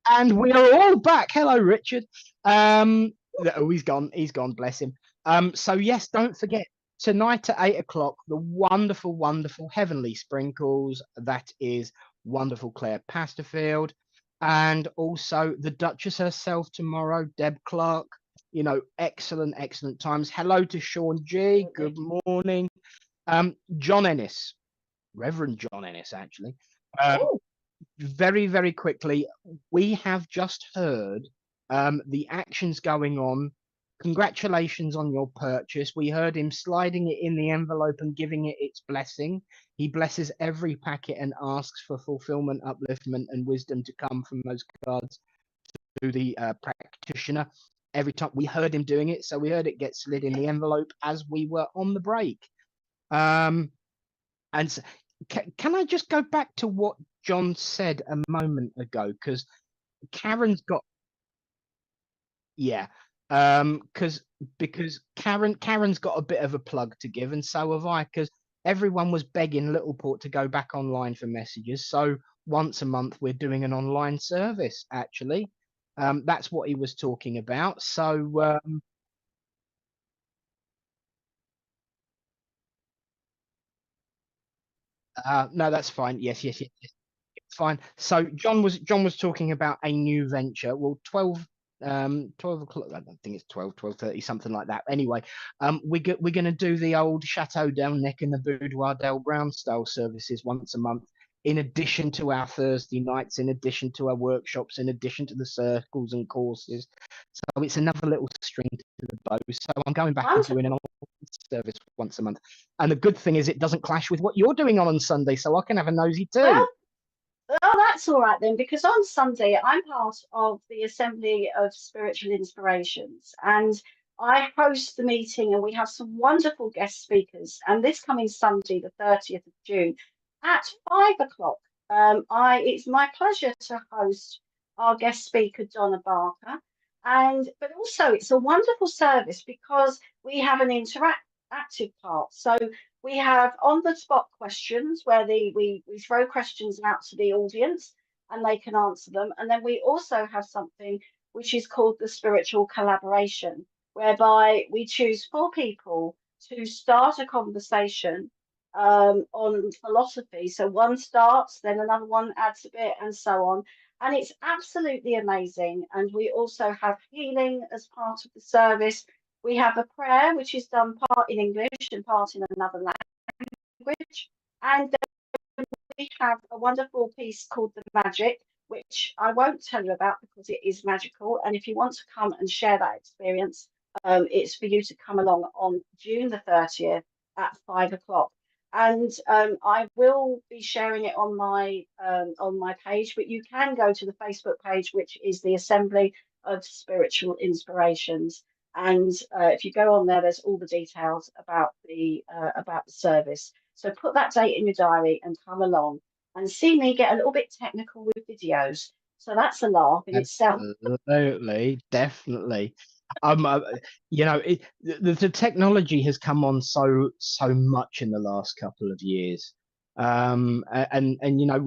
And we are all back. Hello, Richard. Oh, he's gone, bless him. So yes, don't forget, tonight at 8 o'clock, the wonderful, wonderful Heavenly Sprinkles. That is wonderful Claire Pasterfield. And also the Duchess herself tomorrow, Deb Clark. You know, excellent, excellent times. Hello to Sean G. Good morning. John Ennis, Reverend John Ennis, actually. Very, very quickly, we have just heard the actions going on. Congratulations on your purchase. We heard him sliding it in the envelope and giving it its blessing. He blesses every packet and asks for fulfillment, upliftment, and wisdom to come from those cards to the practitioner. Every time we heard him doing it, so we heard it get slid in the envelope as we were on the break. And so, can I just go back to what John said a moment ago? Because Karen's got, yeah, because Karen's got a bit of a plug to give, and so have I. Because everyone was begging Littleport to go back online for messages. So once a month we're doing an online service. Actually, that's what he was talking about. So. No, that's fine. Yes. Fine. So John was talking about a new venture. Well, 12 o'clock. I don't think it's 12:30, something like that. Anyway, we're going to do the old Chateau Del Neck and the Boudoir Del Brown style services once a month, in addition to our Thursday nights, in addition to our workshops, in addition to the circles and courses. So it's another little string to the bow. So I'm going back and doing an online service once a month. And the good thing is it doesn't clash with what you're doing on Sunday, so I can have a nosy too. Oh, that's all right then, because on Sunday I'm part of the Assembly of Spiritual Inspirations, and I host the meeting, and we have some wonderful guest speakers. And this coming Sunday, the 30th of June, at 5 o'clock, it's my pleasure to host our guest speaker, Donna Barker. But also it's a wonderful service because we have an interactive part. So we have on the spot questions where we throw questions out to the audience and they can answer them. And then we also have something which is called the spiritual collaboration, whereby we choose 4 people to start a conversation on philosophy. So one starts, then another one adds a bit, and so on. And it's absolutely amazing. And we also have healing as part of the service. We have a prayer, which is done part in English and part in another language. And then we have a wonderful piece called The Magic, which I won't tell you about because it is magical. And if you want to come and share that experience, it's for you to come along on June the 30th at 5 o'clock. And I will be sharing it on my page, but you can go to the Facebook page, which is the Assembly of Spiritual Inspirations. And if you go on there, there's all the details about the service. So put that date in your diary and come along and see me get a little bit technical with videos. So that's a laugh in itself. Absolutely, definitely. You know, the technology has come on so much in the last couple of years. And you know,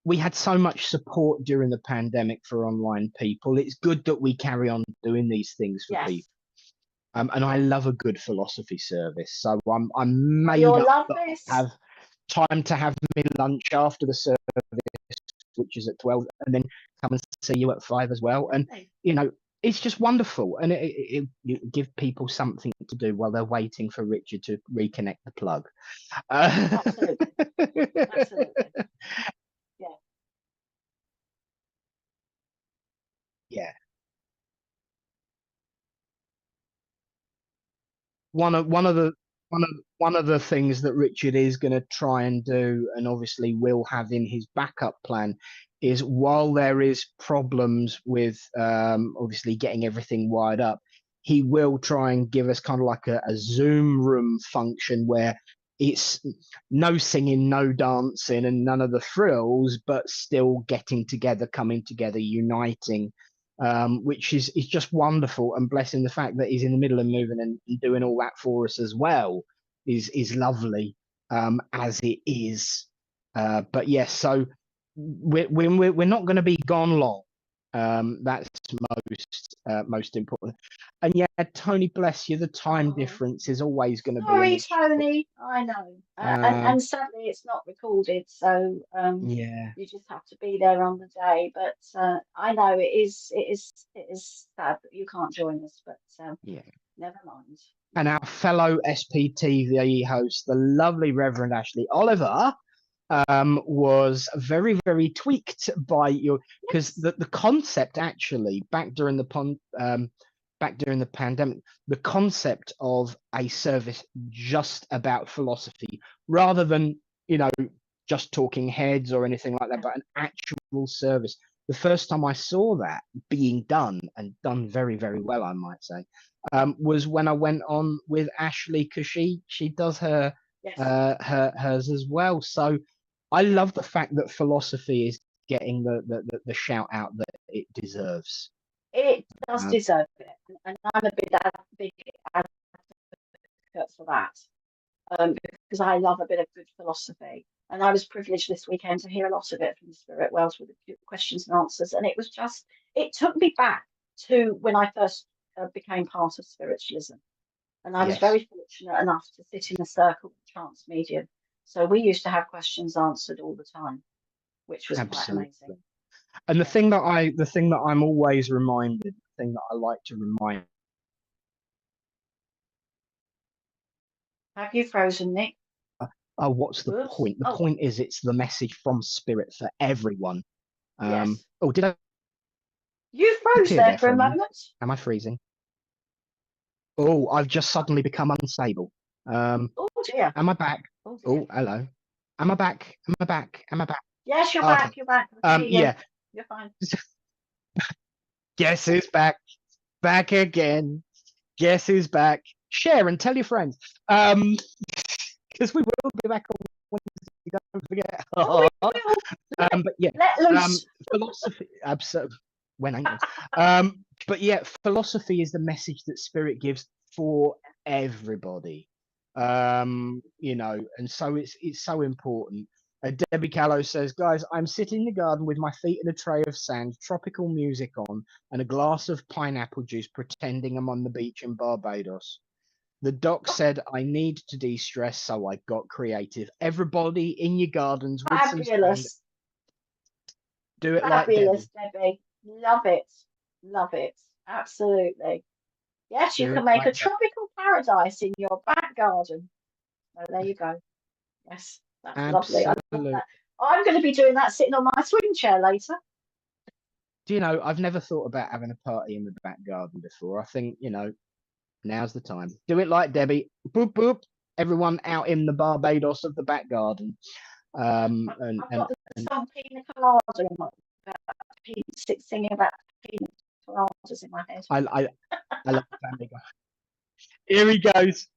we had so much support during the pandemic for online people. It's good that we carry on doing these things for Yes. people. And I love a good philosophy service. So I'm made You'll up love that I this. have time to have me lunch after the service, which is at 12, and then come and see you at 5 as well. And you know, it's just wonderful, and it give people something to do while they're waiting for Richard to reconnect the plug. Absolutely. Absolutely. Yeah. Yeah. One of the things that Richard is going to try and do, and obviously will have in his backup plan, is while there is problems with obviously getting everything wired up, he will try and give us kind of like a Zoom room function where it's no singing, no dancing, and none of the frills, but still getting together, coming together, uniting, which is just wonderful. And blessing the fact that he's in the middle of moving and doing all that for us as well is lovely, as it is. But yes, so we're not going to be gone long. That's most important. And yeah, Tony, bless you. The time difference is always going to be an issue. Sorry, Tony. I know. And sadly, it's not recorded, so Yeah. you just have to be there on the day. But I know it is sad that you can't join us, but Yeah. never mind. And our fellow SPTV host, the lovely Reverend Ashley Oliver, was very, very tweaked by your, because the concept actually back during the pandemic, the concept of a service just about philosophy, rather than, you know, just talking heads or anything like that, but an actual service. The first time I saw that being done, and done very, very well, I might say, was when I went on with Ashley, because she does her hers as well. So I love the fact that philosophy is getting the shout out that it deserves. It does deserve it, and I'm a big advocate for that, because I love a bit of good philosophy. And I was privileged this weekend to hear a lot of it from the Spirit Wells with the questions and answers. And it took me back to when I first became part of spiritualism. And I was very fortunate enough to sit in a circle with trance medium. So we used to have questions answered all the time, which was quite amazing. And the thing that I'm always reminded, the thing that I like to remind. Have you frozen, Nick? Oh, what's the point? The point is, it's the message from Spirit for everyone. Yes. Oh, did I? You froze there for a moment. Am I freezing? Oh, I've just suddenly become unstable. Oh dear. Am I back? Oh, hello. Am I back? Am I back? Am I back? Yes, you're back. You're back. Yeah. You're fine. Guess who's back? Back again. Guess who's back? Share and tell your friends. Because we will be back on Wednesday, don't forget. But yeah, philosophy, absolutely. When ain't it? But yeah, philosophy is the message that Spirit gives for everybody. You know, and so it's so important. Debbie Callow says, guys, I'm sitting in the garden with my feet in a tray of sand, tropical music on, and a glass of pineapple juice, pretending I'm on the beach in Barbados. The doc said I need to de-stress, so I got creative. Everybody in your gardens with fabulous. Some do it fabulous, like Debbie. Love it. Love it. Absolutely. Yes, you can make a tropical paradise in your back garden. So there you go. Yes, that's lovely. I love that. I'm going to be doing that sitting on my swing chair later. Do you know, I've never thought about having a party in the back garden before. I think, you know, now's the time. Do it like Debbie. Boop, boop. everyone out in the Barbados of the back garden. And I've got the song Pina Colada in my singing about pina coladas in my head. I love the Family Guy. Here he goes.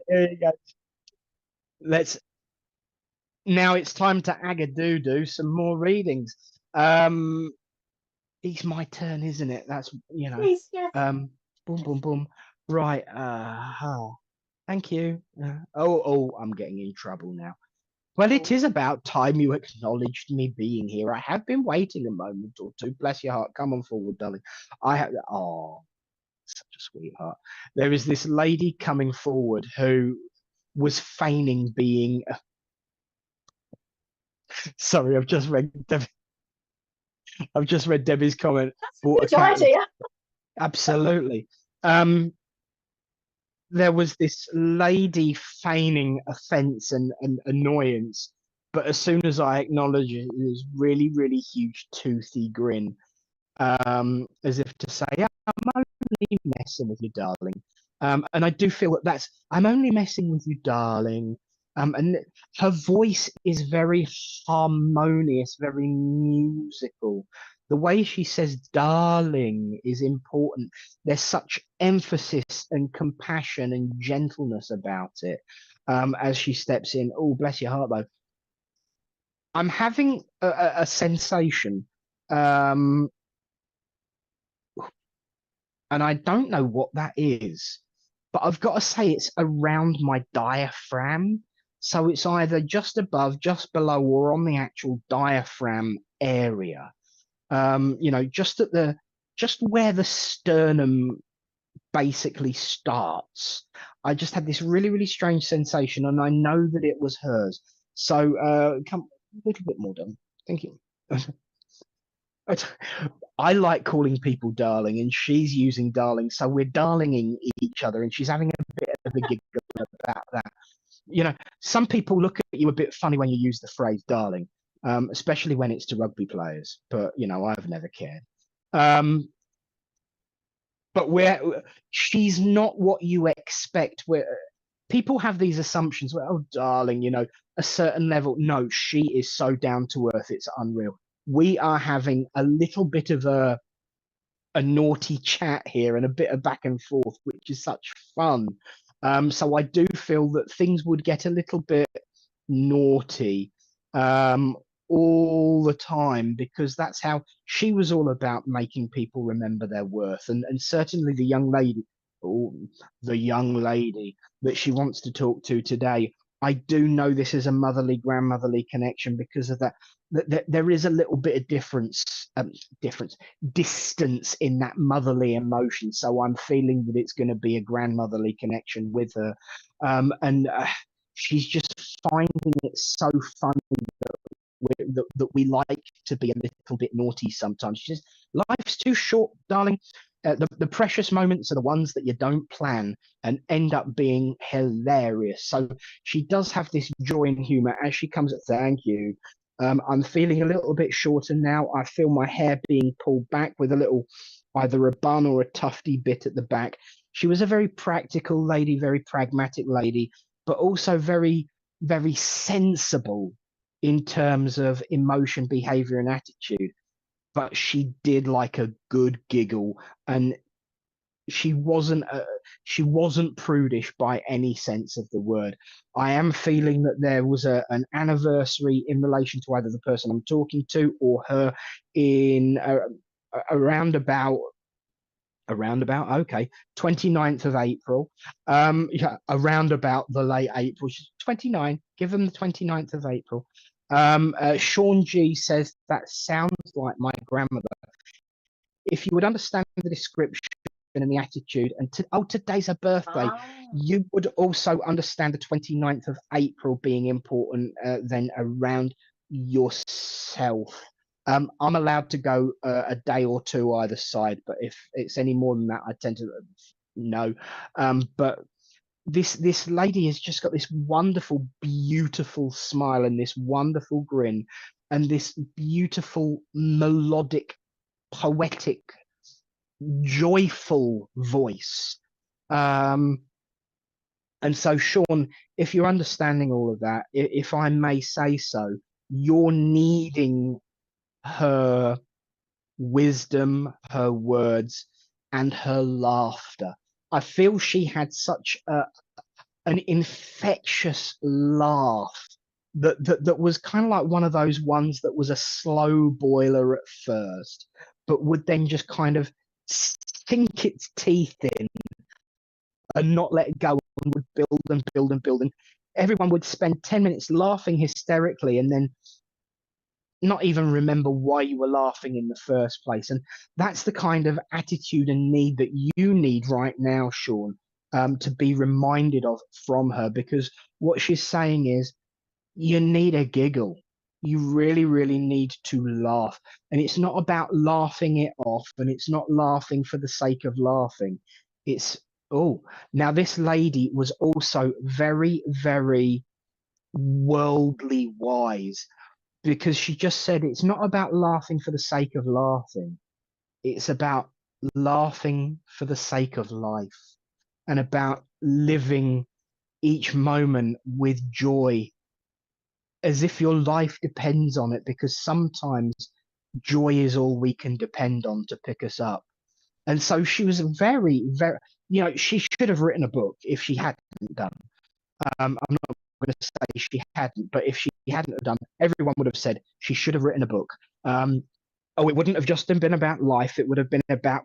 Here he goes. Now it's time to do some more readings. It's my turn, isn't it? That's Please, yes. Boom, boom, boom. Right. Thank you. I'm getting in trouble now. Well, it is about time you acknowledged me being here. I have been waiting a moment or two. Bless your heart. Come on forward, darling. Such a sweetheart. There is this lady coming forward who was feigning being. Sorry, I've just read Debbie's comment. That's a good idea. Absolutely. There was this lady feigning offense and annoyance, but as soon as I acknowledge it, it was really, really huge, toothy grin, as if to say, I'm only messing with you, darling. And I do feel I'm only messing with you, darling. And her voice is very harmonious, very musical. The way she says darling is important. There's such emphasis and compassion and gentleness about it as she steps in. Oh, bless your heart, though. I'm having a sensation, and I don't know what that is, but I've got to say it's around my diaphragm. So it's either just above, just below, or on the actual diaphragm area. Just where the sternum basically starts. I just had this really, really strange sensation, and I know that it was hers. So come a little bit more done. Thank you. I like calling people darling, and she's using darling, so we're darlinging each other, and she's having a bit of a giggle about that. Some people look at you a bit funny when you use the phrase darling, especially when it's to rugby players, but I've never cared. But she's not what you expect. Where people have these assumptions where, oh darling, a certain level. No, she is so down to earth, it's unreal. We are having a little bit of a naughty chat here and a bit of back and forth, which is such fun. So I do feel that things would get a little bit naughty all the time, because that's how she was all about, making people remember their worth. And certainly the young lady that she wants to talk to today, I do know this is a motherly, grandmotherly connection because of that. There is a little bit of distance in that motherly emotion. So I'm feeling that it's going to be a grandmotherly connection with her. And she's just finding it so funny that we like to be a little bit naughty sometimes. She says, life's too short, darling. The precious moments are the ones that you don't plan and end up being hilarious. So she does have this joy and humor as she comes at thank you. I'm feeling a little bit shorter now. I feel my hair being pulled back with a little, either a bun or a tufty bit at the back. She was a very practical lady, very pragmatic lady, but also very, very sensible in terms of emotion, behavior, and attitude. But she did like a good giggle, and she wasn't prudish by any sense of the word. I am feeling that there was an anniversary in relation to either the person I'm talking to or her in around about 29th of April, around about the late April, which is 29. Give them the 29th of April. Sean G says that sounds like my grandmother. If you would understand the description and the attitude, and today's her birthday, you would also understand the 29th of April being important then around yourself. I'm allowed to go a day or two either side, but if it's any more than that, I tend to no. But this lady has just got this wonderful, beautiful smile and this wonderful grin and this beautiful, melodic, poetic, joyful voice. And so, Sean, if you're understanding all of that, if I may say so, you're needing her wisdom, her words, and her laughter. I feel she had such an infectious laugh that was kind of like one of those ones that was a slow boiler at first, but would then just kind of sink its teeth in and not let it go, and would build and build and build. And everyone would spend 10 minutes laughing hysterically and then not even remember why you were laughing in the first place. And that's the kind of attitude and need that you need right now, Sean, to be reminded of from her, because what she's saying is you need a giggle. You really, really need to laugh. And it's not about laughing it off, and it's not laughing for the sake of laughing. It's, oh, now this lady was also very, very worldly wise, because she just said it's not about laughing for the sake of laughing. It's about laughing for the sake of life, and about living each moment with joy as if your life depends on it, because sometimes joy is all we can depend on to pick us up. And so she was very, very, she should have written a book if she hadn't done. I'm not going to say she hadn't, but if she hadn't have done, everyone would have said she should have written a book. It wouldn't have just been about life. It would have been about,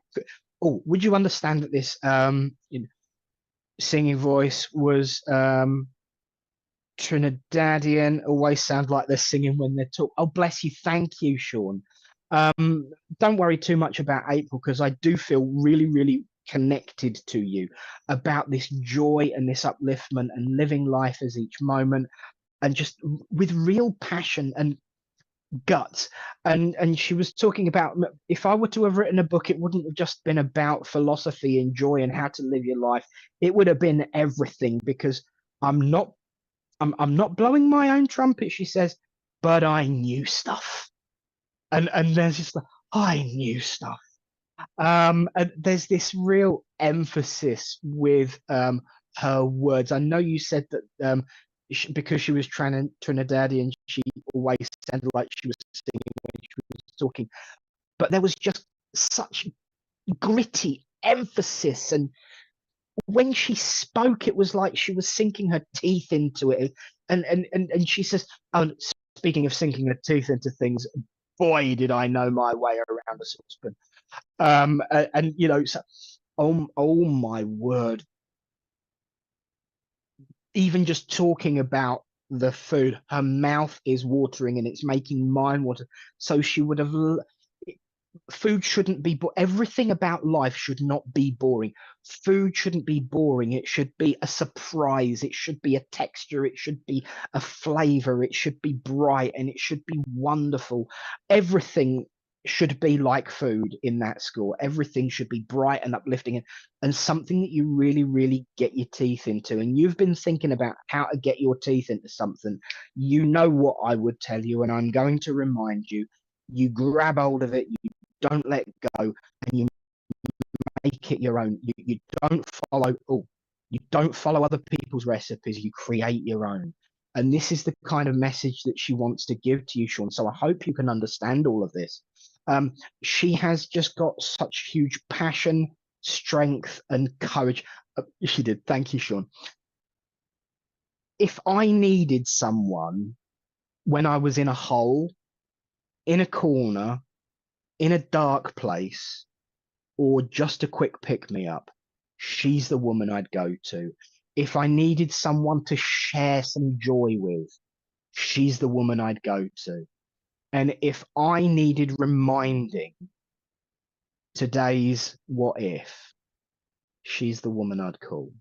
would you understand that this singing voice was Trinidadian, always sound like they're singing when they're talking. Oh, bless you. Thank you, Sean. Don't worry too much about April, because I do feel really, really connected to you about this joy and this upliftment and living life as each moment, and just with real passion and guts. And she was talking about, if I were to have written a book, it wouldn't have just been about philosophy and joy and how to live your life. It would have been everything, because I'm not blowing my own trumpet, she says, but I knew stuff. And there's just like, I knew stuff. And there's this real emphasis with her words. I know you said that because she was Trinidadian, she always sounded like she was singing when she was talking. But there was just such gritty emphasis, and when she spoke, it was like she was sinking her teeth into it. And she says, oh, speaking of sinking her teeth into things, boy, did I know my way around a saucepan. So, oh my word. Even just talking about the food, her mouth is watering and it's making mine water. So she would have, food shouldn't be, everything about life should not be boring. Food shouldn't be boring. It should be a surprise. It should be a texture. It should be a flavor. It should be bright, and it should be wonderful. Everything should be like food in that school. Everything should be bright and uplifting, and something that you really, really get your teeth into. And you've been thinking about how to get your teeth into something. You know what I would tell you, and I'm going to remind you. You grab hold of it, you don't let go, and you make it your own. You don't follow other people's recipes. You create your own. And this is the kind of message that she wants to give to you, Sean. So I hope you can understand all of this. She has just got such huge passion, strength, and courage. She did. Thank you, Sean. If I needed someone when I was in a hole, in a corner, in a dark place, or just a quick pick-me-up, she's the woman I'd go to. If I needed someone to share some joy with, she's the woman I'd go to. And if I needed reminding today's what if, she's the woman I'd call.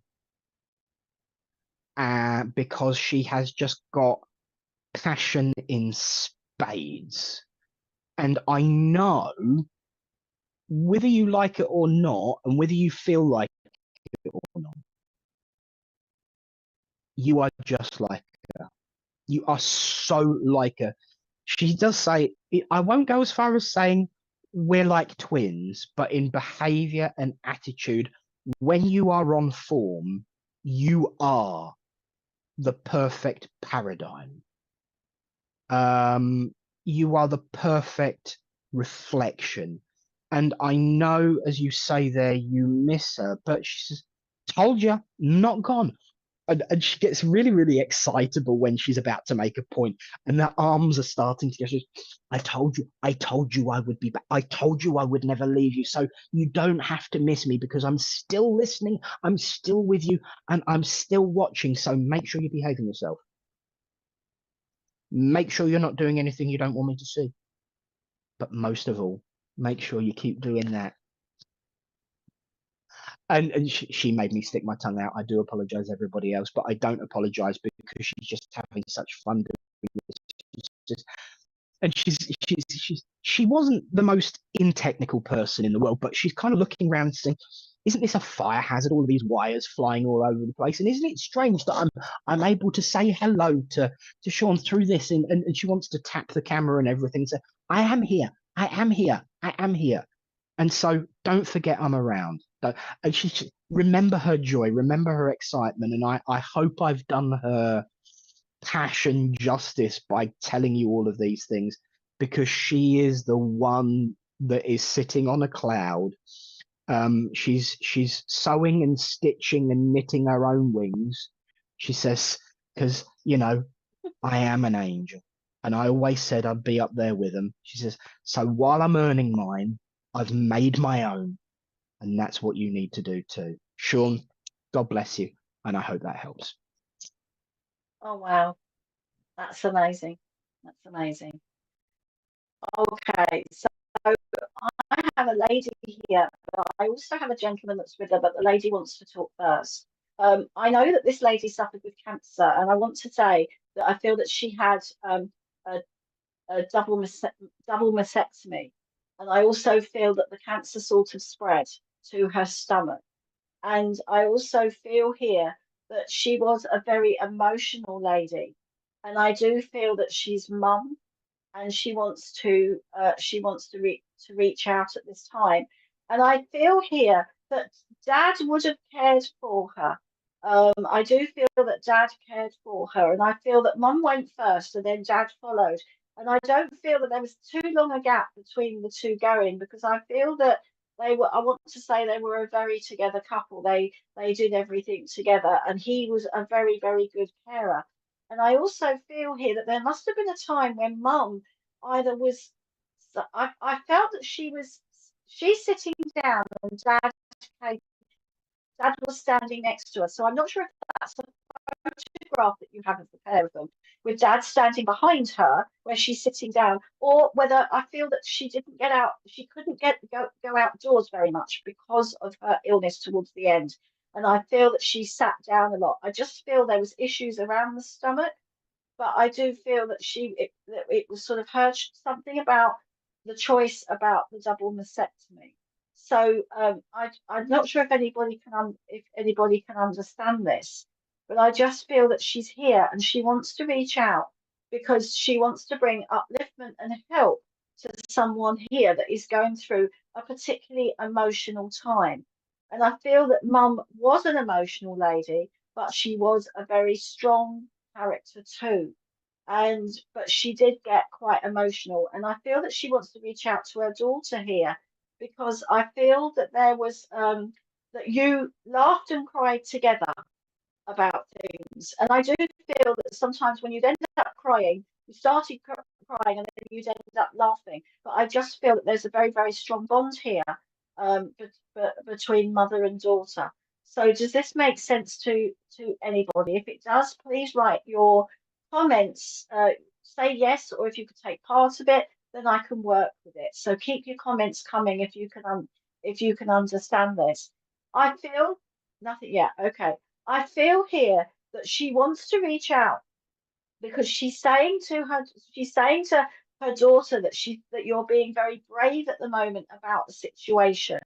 Because she has just got passion in spades. And I know, whether you like it or not, and whether you feel like it or not, you are just like her. You are so like her. She does say, I won't go as far as saying we're like twins, but in behavior and attitude, when you are on form, you are the perfect paradigm. You are the perfect reflection. And I know, as you say there, you miss her, but she says, told you, not gone. And she gets really, really excitable when she's about to make a point, and her arms are starting to go. She goes, I told you I would be back. I told you I would never leave you. So you don't have to miss me, because I'm still listening. I'm still with you, and I'm still watching. So make sure you're behaving yourself. Make sure you're not doing anything you don't want me to see. But most of all, make sure you keep doing that. And she made me stick my tongue out. I do apologize, everybody else, but I don't apologize, because she's just having such fun doing this. Just, and she wasn't the most technical person in the world, but she's kind of looking around and saying, isn't this a fire hazard, all of these wires flying all over the place? And isn't it strange that I'm able to say hello to Sean through this? And she wants to tap the camera and everything. So I am here. I am here. I am here. And so don't forget I'm around. And she remember her joy, remember her excitement. And I hope I've done her passion justice by telling you all of these things, because she is the one that is sitting on a cloud. She's sewing and stitching and knitting her own wings. She says, because, I am an angel. And I always said I'd be up there with them. She says, so while I'm earning mine, I've made my own. And that's what you need to do too. Sean, God bless you. And I hope that helps. Oh, wow. That's amazing. That's amazing. Okay, so I have a lady here, but I also have a gentleman that's with her, but the lady wants to talk first. I know that this lady suffered with cancer, and I want to say that I feel that she had a, a double mastectomy, and I also feel that the cancer sort of spread to her stomach. And I also feel here that she was a very emotional lady, and I do feel that she's mum, and she wants to reach out at this time. And I feel here that Dad would have cared for her. I do feel that Dad cared for her, and I feel that Mum went first and then Dad followed. And I don't feel that there was too long a gap between the two going, because I feel that they were. I want to say they were a very together couple. They did everything together, and he was a very, very good carer. And I also feel here that there must have been a time when Mum either was, I felt that she's sitting down and Dad was standing next to her. So I'm not sure if that's a photograph that you have of the pair of them, with Dad standing behind her where she's sitting down, or whether I feel that she didn't get out, she couldn't go outdoors very much because of her illness towards the end. And I feel that she sat down a lot. I just feel there was issues around the stomach, but I do feel that it was sort of her something about the choice about the double mastectomy. So I'm not sure if anybody can understand this, but I just feel that she's here and she wants to reach out because she wants to bring upliftment and help to someone here that is going through a particularly emotional time. And I feel that Mum was an emotional lady, but she was a very strong character too. And but she did get quite emotional, and I feel that she wants to reach out to her daughter here, because I feel that there was that you laughed and cried together about things. And I do feel that sometimes when you'd end up crying, you started crying and then you'd end up laughing. But I just feel that there's a very, very strong bond here between mother and daughter. So does this make sense to anybody? If it does, please write your comments. Say yes, or if you could take part of it, then I can work with it. So keep your comments coming if you can understand this. I feel nothing yet. Okay. I feel here that she wants to reach out because she's saying to her daughter that you're being very brave at the moment about the situation.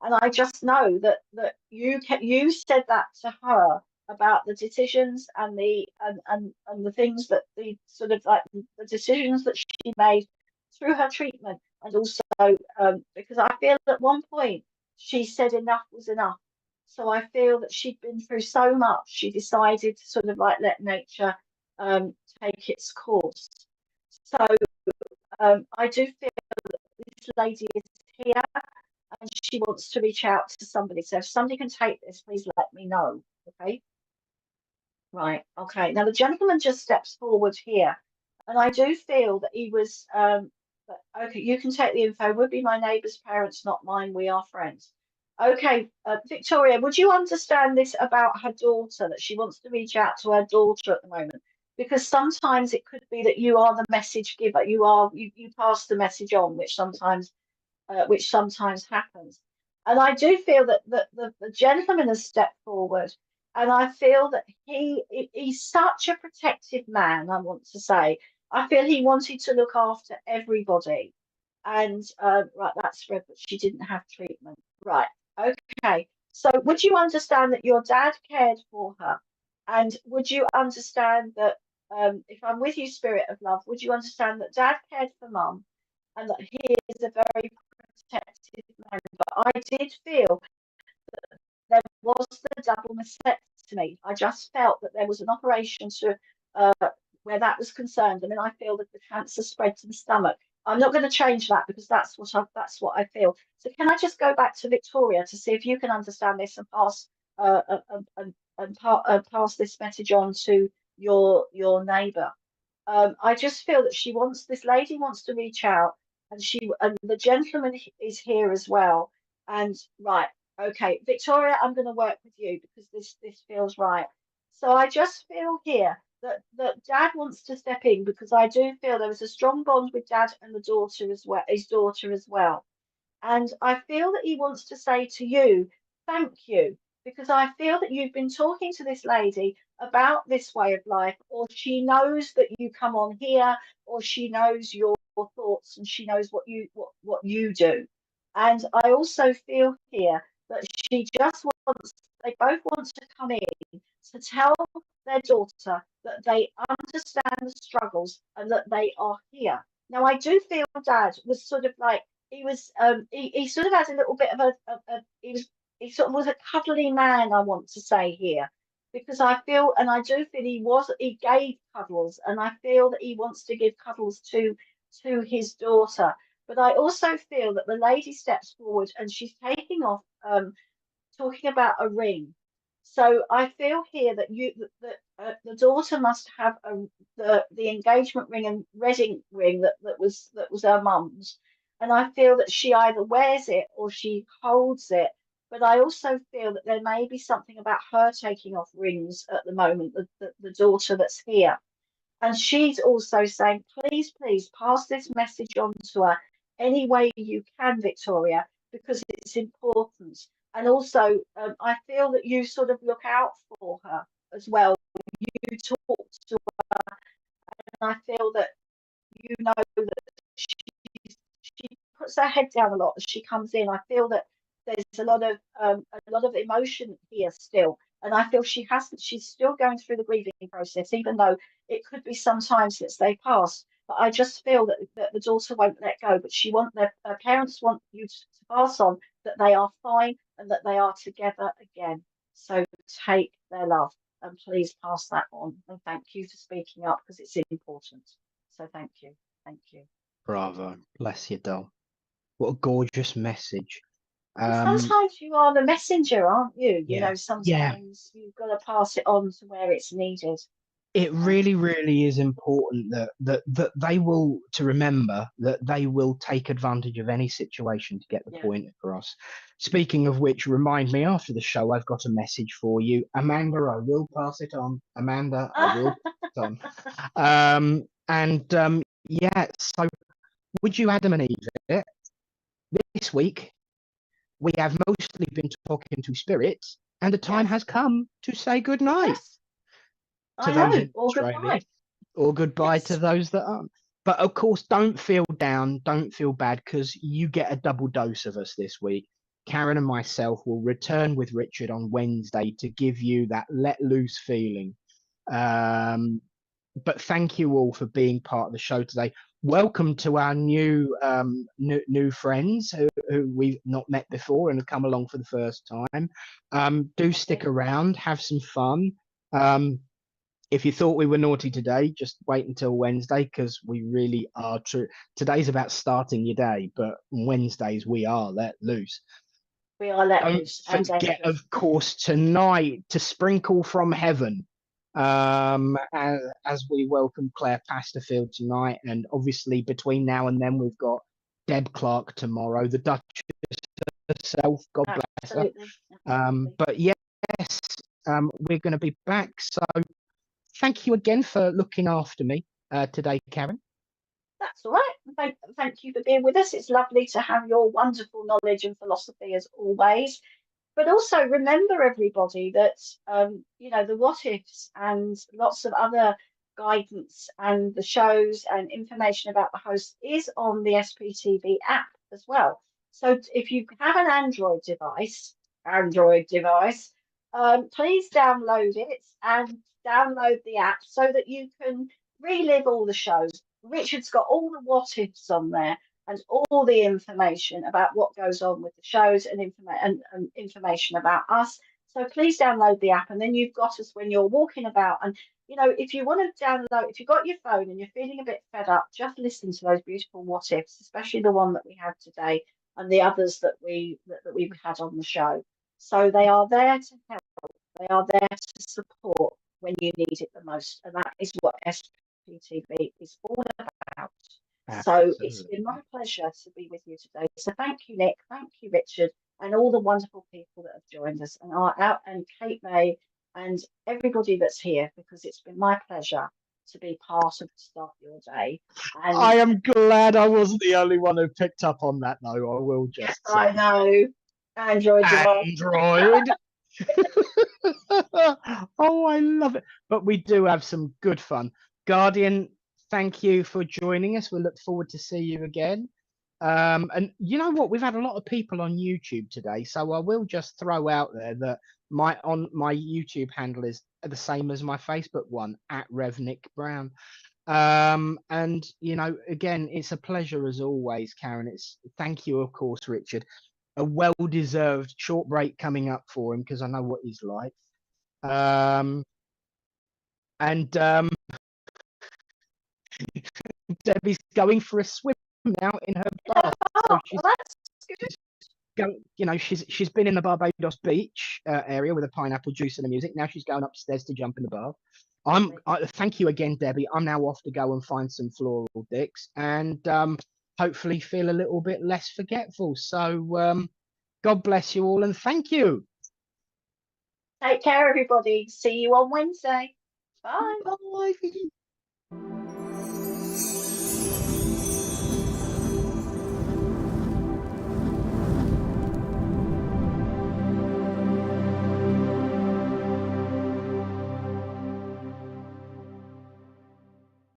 And I just know that you said that to her about the decisions and the things that the sort of like the decisions that she made through her treatment, and also because I feel at one point she said enough was enough, So I feel that she'd been through so much, she decided to sort of like let nature take its course. So I do feel this lady is here and she wants to reach out to somebody. So if somebody can take this, please let me know. Okay. Right. Okay. Now the gentleman just steps forward here, and I do feel that he was. Okay, you can take the info. Would be my neighbour's parents, not mine. We are friends. Okay, Victoria, would you understand this about her daughter, that she wants to reach out to her daughter at the moment? Because sometimes it could be that you are the message giver. You pass the message on, which sometimes happens. And I do feel that the gentleman has stepped forward, and I feel that he's such a protective man. I want to say, I feel he wanted to look after everybody. And right, that's red, but she didn't have treatment. Right, okay. So would you understand that your dad cared for her? And would you understand that if I'm with you, spirit of love, would you understand that dad cared for mum and that he is a very protective man? But I did feel there was the double mastectomy. I just felt that there was an operation to where that was concerned, and then I feel that the cancer spread to the stomach. I'm not going to change that because that's what I feel. So can I just go back to Victoria to see if you can understand this and pass this message on to your neighbour? I just feel that this lady wants to reach out, and the gentleman is here as well. And right, okay, Victoria, I'm going to work with you because this feels right. So I just feel here that Dad wants to step in because I do feel there was a strong bond with Dad and the daughter as well, his daughter as well. And I feel that he wants to say to you, thank you, because I feel that you've been talking to this lady about this way of life, or she knows that you come on here, or she knows your thoughts and she knows what you do. And I also feel here that they both want to come in to tell their daughter that they understand the struggles and that they are here. Now, I do feel Dad was sort of like he sort of has a little bit of he sort of was a cuddly man, I want to say here, because I feel and I do feel he gave cuddles, and I feel that he wants to give cuddles to his daughter. But I also feel that the lady steps forward and she's taking off talking about a ring. So I feel here that the daughter must have the engagement ring and wedding ring that was her mum's, and I feel that she either wears it or she holds it. But I also feel that there may be something about her taking off rings at the moment, the daughter that's here. And she's also saying, please, please pass this message on to her any way you can, Victoria, because it's important. And also, I feel that you sort of look out for her as well. You talk to her, and I feel that you know that she puts her head down a lot as she comes in. I feel that there's a lot of emotion here still, and I feel she's still going through the grieving process, even though it could be some time since they passed. But I just feel that the daughter won't let go. But her parents want you to pass on that they are fine and that they are together again. So take their love and please pass that on. And thank you for speaking up because it's important. So thank you. Thank you. Bravo. Bless you, doll. What a gorgeous message. Sometimes you are the messenger, aren't you? You Yeah. know, sometimes you've got to pass it on to where it's needed. It really, really is important that they will to remember that they will take advantage of any situation to get the point across. Speaking of which, remind me after the show, I've got a message for you, Amanda. I will pass it on, Amanda. I will pass it on. Yeah. So, would you, Adam and Eve, this week we have mostly been talking to spirits, and the time has come to say good night. Yes. To I those know, in or Australia, goodbye. or goodbye Yes. to those that aren't. But of course, don't feel down, don't feel bad, because you get a double dose of us this week. Karen and myself will return with Richard on Wednesday to give you that let loose feeling. but thank you all for being part of the show today. Welcome to our new new friends who we've not met before and have come along for the first time. Do stick around, have some fun. If you thought we were naughty today, just wait until Wednesday, because we really are true. Today's about starting your day, but Wednesdays we are let loose. We are let Don't loose and forget, dangerous. of course, tonight to sprinkle from heaven, as we welcome Claire Pasterfield tonight, and obviously between now and then we've got Deb Clark tomorrow, the Duchess herself, God bless her. Absolutely. But yes, we're going to be back. So thank you again for looking after me today, Karen. That's all right. Thank you for being with us. It's lovely to have your wonderful knowledge and philosophy as always. But also remember, everybody, that the what ifs and lots of other guidance and the shows and information about the host is on the SPTV app as well. So if you have an Android device, please download it and download the app so that you can relive all the shows. Richard's got all the what ifs on there and all the information about what goes on with the shows and information about us. So please download the app, and then you've got us when you're walking about. And if you want to download, if you've got your phone and you're feeling a bit fed up, just listen to those beautiful what ifs, especially the one that we had today and the others that we've had on the show. So they are there to help. They are there to support when you need it the most, and that is what SPTV is all about. So it's been my pleasure to be with you today. So thank you, Nick. Thank you, Richard, and all the wonderful people that have joined us, and and Kate May, and everybody that's here, because it's been my pleasure to be part of the Start Your Day. And I am glad I wasn't the only one who picked up on that, though. I will just say. I know. Android. Oh, I love it. But we do have some good fun. Guardian, thank you for joining us. We look forward to see you again. And you know what? We've had a lot of people on YouTube today, so I will just throw out there that my YouTube handle is the same as my Facebook one, @RevNickBrown. And again, it's a pleasure as always, Karen. Thank you, of course, Richard. A well-deserved short break coming up for him, because I know what he's like. Debbie's going for a swim now in her bath. So she's been in the Barbados beach area with a pineapple juice and the music. Now she's going upstairs to jump in the bath. Thank you again, Debbie. I'm now off to go and find some floral dicks and hopefully feel a little bit less forgetful. So God bless you all and thank you. Take care, everybody. See you on Wednesday. Bye. Bye.